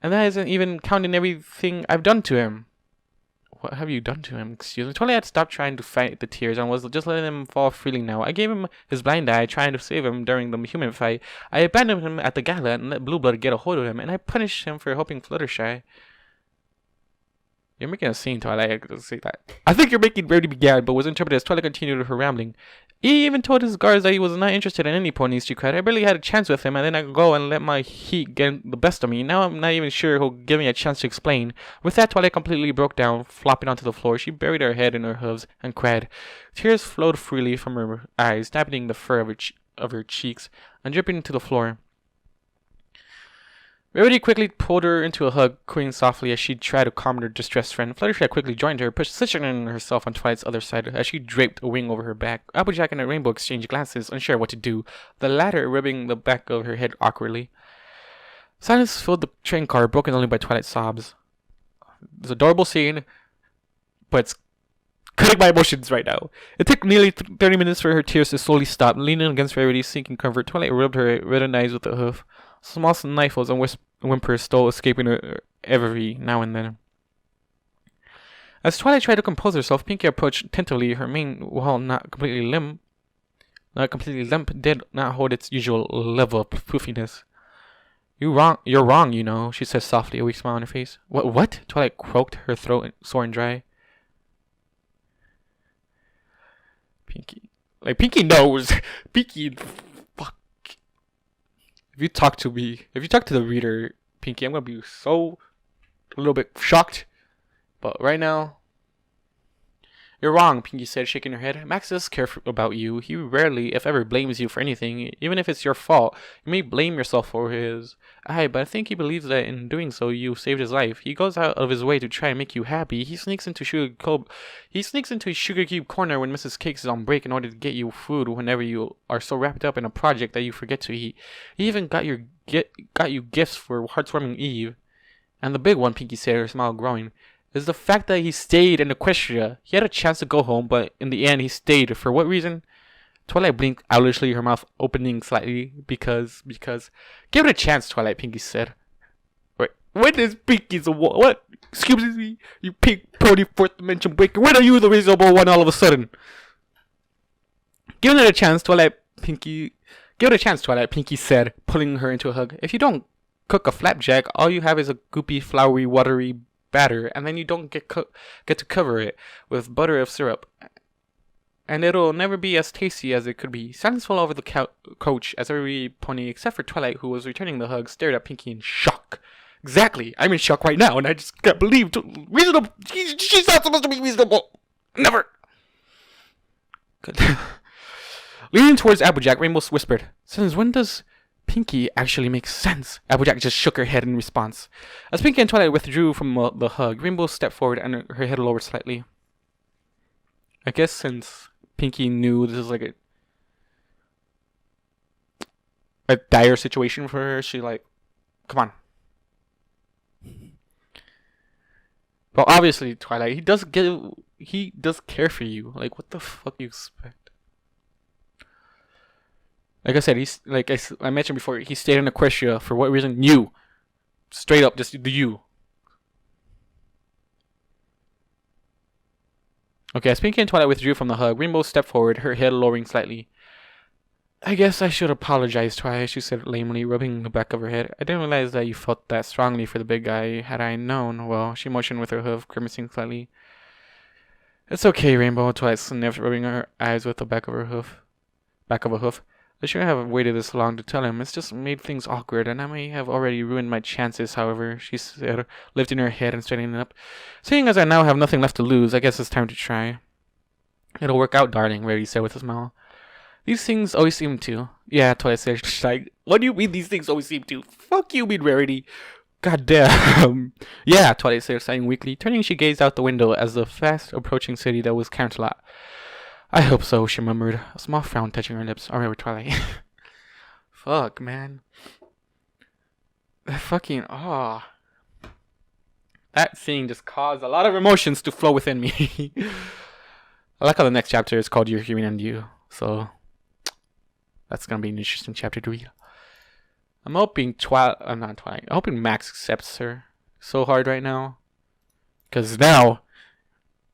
And that isn't even counting everything I've done to him. What have you done to him? Excuse me. Twilight had stopped trying to fight the tears and was just letting him fall freely now. I gave him his blind eye, trying to save him during the human fight. I abandoned him at the gala and let Blue Blood get a hold of him, and I punished him for helping Fluttershy. You're making a scene, Twilight. I say that. I think you're making Rarity began, but was interpreted as Twilight continued her rambling. He even told his guards that he was not interested in any ponies, she cried. I barely had a chance with him, and then I go and let my heat get the best of me. Now I'm not even sure he'll give me a chance to explain. With that, Twilight completely broke down, flopping onto the floor. She buried her head in her hooves and cried. Tears flowed freely from her eyes, dapping the fur of her cheeks and dripping to the floor. Rarity quickly pulled her into a hug, cooing softly as she tried to calm her distressed friend. Fluttershy quickly joined her, positioning herself on Twilight's other side as she draped a wing over her back. Applejack and Rainbow exchanged glances, unsure what to do, the latter rubbing the back of her head awkwardly. Silence filled the train car, broken only by Twilight's sobs. It's an adorable scene, but it's cutting my emotions right now. It took nearly 30 minutes for her tears to slowly stop. Leaning against Rarity's sinking comfort, Twilight rubbed her reddened eyes with a hoof. Small sniffles and whimpers still escaping her every now and then. As Twilight tried to compose herself, Pinkie approached tentatively. Her mane, while not completely limp, did not hold its usual level of poofiness. You're wrong, you know, she said softly, a weak smile on her face. What? Twilight croaked, her throat sore and dry. Pinkie knows. Pinkie... If you talk to the reader, Pinkie, I'm gonna be a little bit shocked. But right now, you're wrong, Pinkie said, shaking her head. Max does care about you. He rarely, if ever, blames you for anything, even if it's your fault. You may blame yourself for his. But I think he believes that in doing so, you saved his life. He goes out of his way to try and make you happy. He sneaks into Sugar Cube corner when Mrs. Cakes is on break in order to get you food whenever you are so wrapped up in a project that you forget to eat. He even got you gifts for Heartwarming Eve. And the big one, Pinkie said, her smile growing, is the fact that he stayed in Equestria. He had a chance to go home, but in the end he stayed. For what reason? Twilight blinked owlishly, her mouth opening slightly. Because... Give it a chance, Twilight, Pinkie said. Wait, what is Pinkie's what? Excuse me, you pink pony fourth dimension breaker. When are you the reasonable one all of a sudden? Give it a chance, Twilight, Pinkie said, pulling her into a hug. If you don't cook a flapjack, all you have is a goopy, floury, watery batter, and then you don't get to cover it with butter of syrup, and it'll never be as tasty as it could be. Silence fell over the coach as every pony except for Twilight, who was returning the hug, stared at Pinkie in shock. Exactly, I'm in shock right now, and I just can't believe reasonable. She's not supposed to be reasonable. Never. Good. Leaning towards Applejack, Rainbow whispered, "Since when does Pinkie actually makes sense?" Applejack just shook her head in response. As Pinkie and Twilight withdrew from the hug, Rainbow stepped forward and her head lowered slightly. I guess since Pinkie knew this is like a dire situation for her, she come on. Well, obviously, Twilight, he does care for you. What the fuck you expect? Like I said, he's I mentioned before, he stayed in Equestria for what reason? You. Straight up, just the you. Okay, as Pinkie and Twilight withdrew from the hug, Rainbow stepped forward, her head lowering slightly. I guess I should apologize, Twilight, she said lamely, rubbing the back of her head. I didn't realize that you felt that strongly for the big guy. Had I known, well, she motioned with her hoof, grimacing slightly. It's okay, Rainbow, Twilight sniffed, rubbing her eyes with the back of a hoof. I shouldn't have waited this long to tell him. It's just made things awkward, and I may have already ruined my chances, however, she said, lifting her head and straightening up. Seeing as I now have nothing left to lose, I guess it's time to try. It'll work out, darling, Rarity said with a smile. These things always seem to. Yeah, Twilight said. What do you mean these things always seem to? Fuck you, mean Rarity. God damn. Yeah, Twilight said, sighing weakly. Turning, she gazed out the window as the fast approaching city that was Canterlot. I hope so, she murmured, a small frown touching her lips. Alright, Twilight. Fuck, man. Fucking, That scene just caused a lot of emotions to flow within me. I like how the next chapter is called You're Human and You. So that's gonna be an interesting chapter to read. I'm hoping I'm hoping Max accepts her so hard right now. Cause now,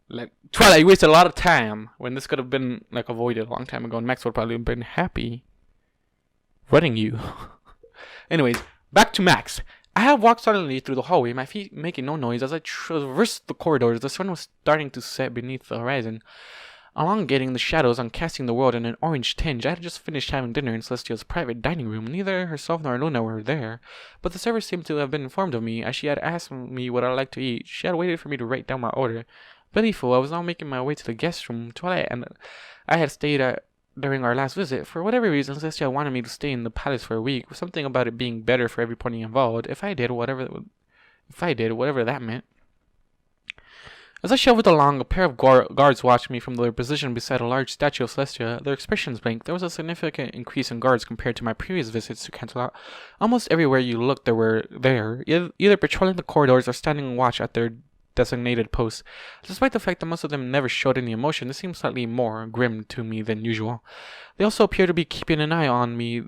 like Twilight, you wasted a lot of time when this could have been like avoided a long time ago, and Max would probably have been happy running you. Anyways, back to Max. I have walked silently through the hallway, my feet making no noise as I traversed the corridors. The sun was starting to set beneath the horizon, elongating the shadows and casting the world in an orange tinge. I had just finished having dinner in Celestia's private dining room. Neither herself nor Luna were there, but the server seemed to have been informed of me, as she had asked me what I'd like to eat. She had waited for me to write down my order. Belly full, I was now making my way to the guest room. Twilight and I had stayed at during our last visit. For whatever reason, Celestia wanted me to stay in the palace for a week. Something about it being better for every pony involved. If I did, whatever that meant. As I shuffled along, a pair of guards watched me from their position beside a large statue of Celestia. Their expressions blank. There was a significant increase in guards compared to my previous visits to Canterlot. Almost everywhere you looked, they were there, either patrolling the corridors or standing watch at their designated posts. Despite the fact that most of them never showed any emotion, they seemed slightly more grim to me than usual. They also appeared to be keeping an eye on me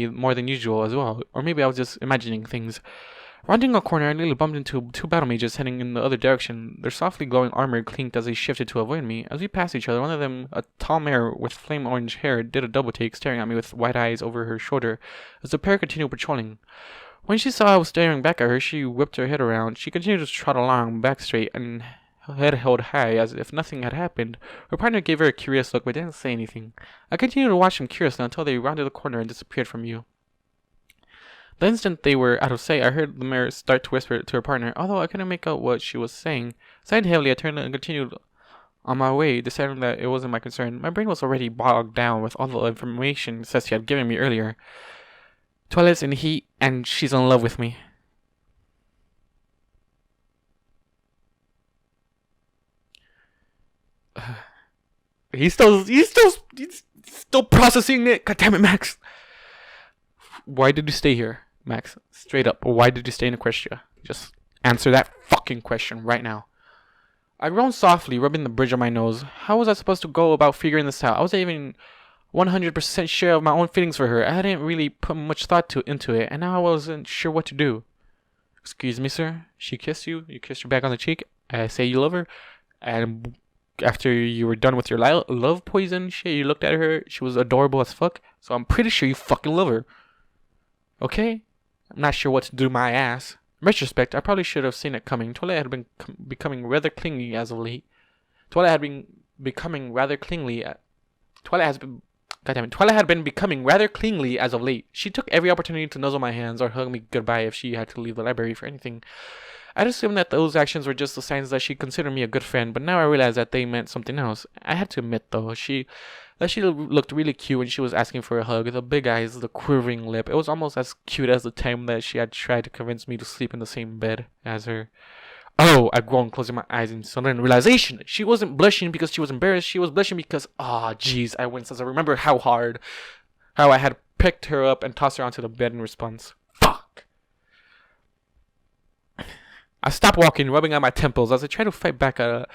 more than usual as well. Or maybe I was just imagining things. Rounding a corner, I nearly bumped into two battle mages heading in the other direction. Their softly glowing armor clinked as they shifted to avoid me. As we passed each other, one of them, a tall mare with flame orange hair, did a double take, staring at me with wide eyes over her shoulder as the pair continued patrolling. When she saw I was staring back at her, she whipped her head around. She continued to trot along, back straight and head held high, as if nothing had happened. Her partner gave her a curious look, but didn't say anything. I continued to watch them curiously until they rounded the corner and disappeared from view. The instant they were out of sight, I heard the mare start to whisper to her partner, although I couldn't make out what she was saying. Sighing heavily, I turned and continued on my way, deciding that it wasn't my concern. My brain was already bogged down with all the information Ceci had given me earlier. Twilight's in heat, and she's in love with me. He's still processing it. God damn it, Max. Why did you stay here, Max? Straight up, why did you stay in Equestria? Just answer that fucking question right now. I groaned softly, rubbing the bridge of my nose. How was I supposed to go about figuring this out? I wasn't even 100% sure of my own feelings for her. I hadn't really put much thought into it, and now I wasn't sure what to do. Excuse me, sir. She kissed you. You kissed her back on the cheek. I say you love her. And after you were done with your love poison shit, you looked at her. She was adorable as fuck. So I'm pretty sure you fucking love her. Okay? I'm not sure what to do with my ass. In retrospect, I probably should have seen it coming. Twilight had been becoming rather clingy as of late. Twilight had been becoming rather clingy as of late. She took every opportunity to nuzzle my hands or hug me goodbye if she had to leave the library for anything. I'd assumed that those actions were just the signs that she considered me a good friend, but now I realized that they meant something else. I had to admit, though, she looked really cute when she was asking for a hug. The big eyes, the quivering lip. It was almost as cute as the time that she had tried to convince me to sleep in the same bed as her. Oh, I groaned, closing my eyes in sudden realization. She wasn't blushing because she was embarrassed. She was blushing because, jeez, I winced as I remember how I had picked her up and tossed her onto the bed in response. Fuck. I stopped walking, rubbing at my temples as I tried to fight back a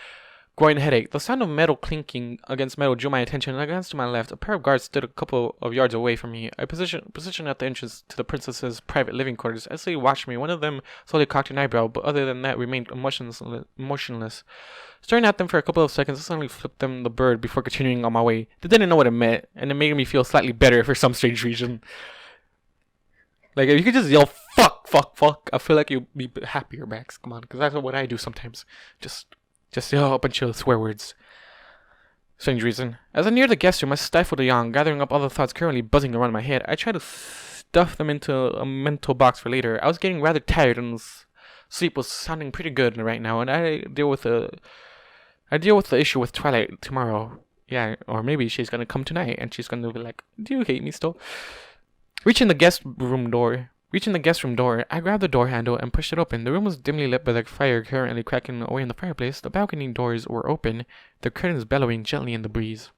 growing headache. The sound of metal clinking against metal drew my attention, and I glanced to my left. A pair of guards stood a couple of yards away from me. I positioned at the entrance to the princess's private living quarters. As they watched me, one of them slowly cocked an eyebrow, but other than that remained motionless. Staring at them for a couple of seconds, I suddenly flipped them the bird before continuing on my way. They didn't know what it meant, and it made me feel slightly better for some strange reason. Like, if you could just yell, fuck, I feel like you'd be happier, Max. Come on, because that's what I do sometimes. Just yell a bunch of swear words. Strange reason. As I neared the guest room, I stifled a yawn, gathering up all the thoughts currently buzzing around my head. I tried to stuff them into a mental box for later. I was getting rather tired, and sleep was sounding pretty good right now, and I deal with the issue with Twilight tomorrow. Yeah, or maybe she's gonna come tonight, and she's gonna be like, do you hate me still? Reaching the guest room door, I grabbed the door handle and pushed it open. The room was dimly lit by the fire currently cracking away in the fireplace. The balcony doors were open, the curtains bellowing gently in the breeze.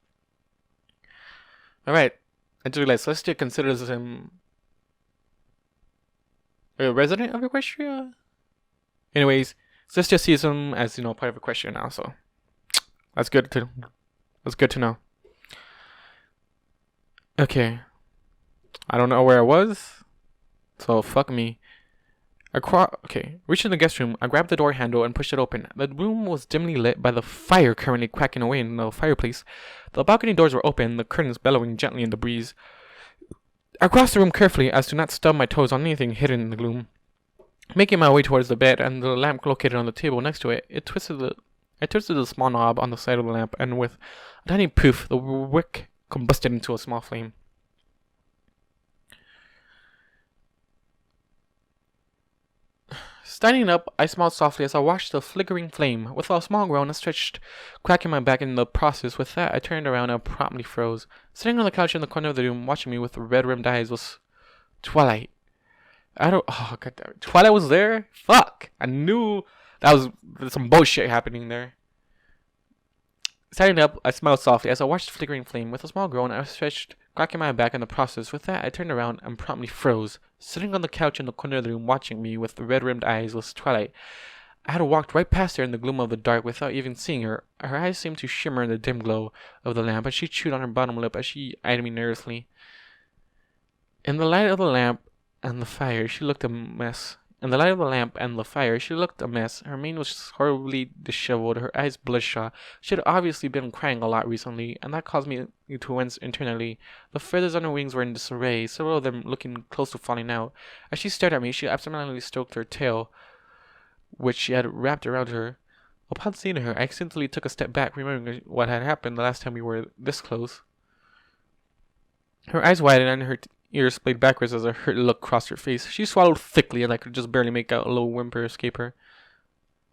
Alright, I just realized Celestia considers him a resident of Equestria. Anyways, Sis just sees him as, you know, part of Equestria now, so that's good to know. Okay. I don't know where I was, so fuck me. Reaching the guest room, I grabbed the door handle and pushed it open. The room was dimly lit by the fire currently cracking away in the fireplace. The balcony doors were open, the curtains bellowing gently in the breeze. I crossed the room carefully as to not stub my toes on anything hidden in the gloom. Making my way towards the bed and the lamp located on the table next to it, I twisted the small knob on the side of the lamp, and with a tiny poof, the wick combusted into a small flame. Standing up, I smiled softly as I watched the flickering flame. With a small groan, I stretched, cracking my back in the process. With that, I turned around and promptly froze. Sitting on the couch in the corner of the room, watching me with red-rimmed eyes, was Twilight. Oh, god damn it. Twilight was there? Fuck! I knew that was some bullshit happening there. Standing up, I smiled softly as I watched the flickering flame. With a small groan, I stretched, cracking my back in the process. With that, I turned around and promptly froze. Sitting on the couch in the corner of the room, watching me with red-rimmed eyes, was Twilight. I had walked right past her in the gloom of the dark without even seeing her. Her eyes seemed to shimmer in the dim glow of the lamp, and she chewed on her bottom lip as she eyed me nervously. In the light of the lamp and the fire, she looked a mess. Her mane was horribly disheveled, her eyes bloodshot. She had obviously been crying a lot recently, and that caused me to wince internally. The feathers on her wings were in disarray, several of them looking close to falling out. As she stared at me, she absentmindedly stroked her tail, which she had wrapped around her. Upon seeing her, I accidentally took a step back, remembering what had happened the last time we were this close. Her eyes widened and her ears splayed backwards as a hurt look crossed her face. She swallowed thickly, and I could just barely make out a low whimper escape her.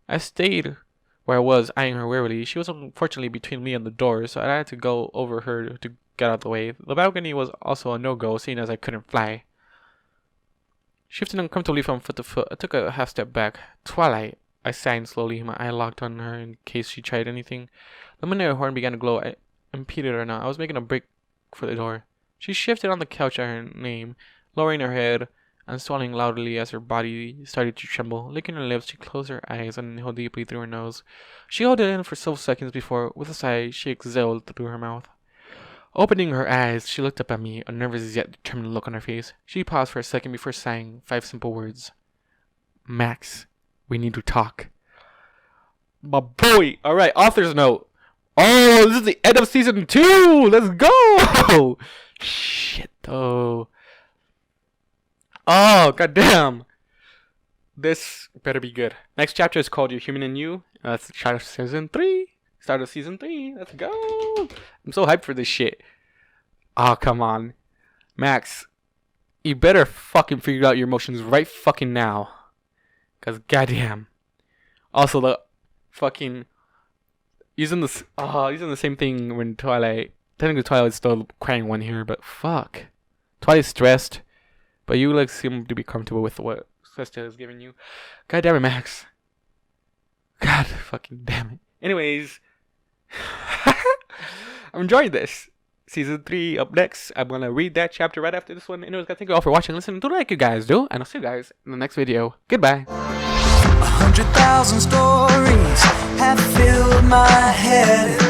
I stayed where I was, eyeing her warily. She was unfortunately between me and the door, so I had to go over her to get out of the way. The balcony was also a no-go, seeing as I couldn't fly. Shifting uncomfortably from foot to foot, I took a half step back. Twilight, I signed slowly, my eye locked on her in case she tried anything. The minute her horn began to glow, I impeded her now. I was making a break for the door. She shifted on the couch at her name, lowering her head and swallowing loudly as her body started to tremble. Licking her lips, she closed her eyes and inhaled deeply through her nose. She held it in for several seconds before, with a sigh, she exhaled through her mouth. Opening her eyes, she looked up at me, a nervous yet determined look on her face. She paused for a second before saying 5 simple words. Max, we need to talk. My boy! Alright, author's note. Oh, this is the end of season 2! Let's go! Shit, though. Oh, goddamn. This better be good. Next chapter is called Your Human and You. That's the start of season 3. Start of season 3. Let's go. I'm so hyped for this shit. Oh, come on. Max, you better fucking figure out your emotions right fucking now. Because goddamn. Also, the fucking... Using the same thing when Twilight... Technically, Twilight's still crying one here, but fuck. Twilight's stressed, but you like seem to be comfortable with what Sister is giving you. God damn it, Max. God fucking damn it. Anyways, I'm enjoying this. Season 3 up next. I'm gonna read that chapter right after this one. Anyways, guys, thank you all for watching and listening. Do like you guys do, and I'll see you guys in the next video. Goodbye. 100,000 stories have filled my head.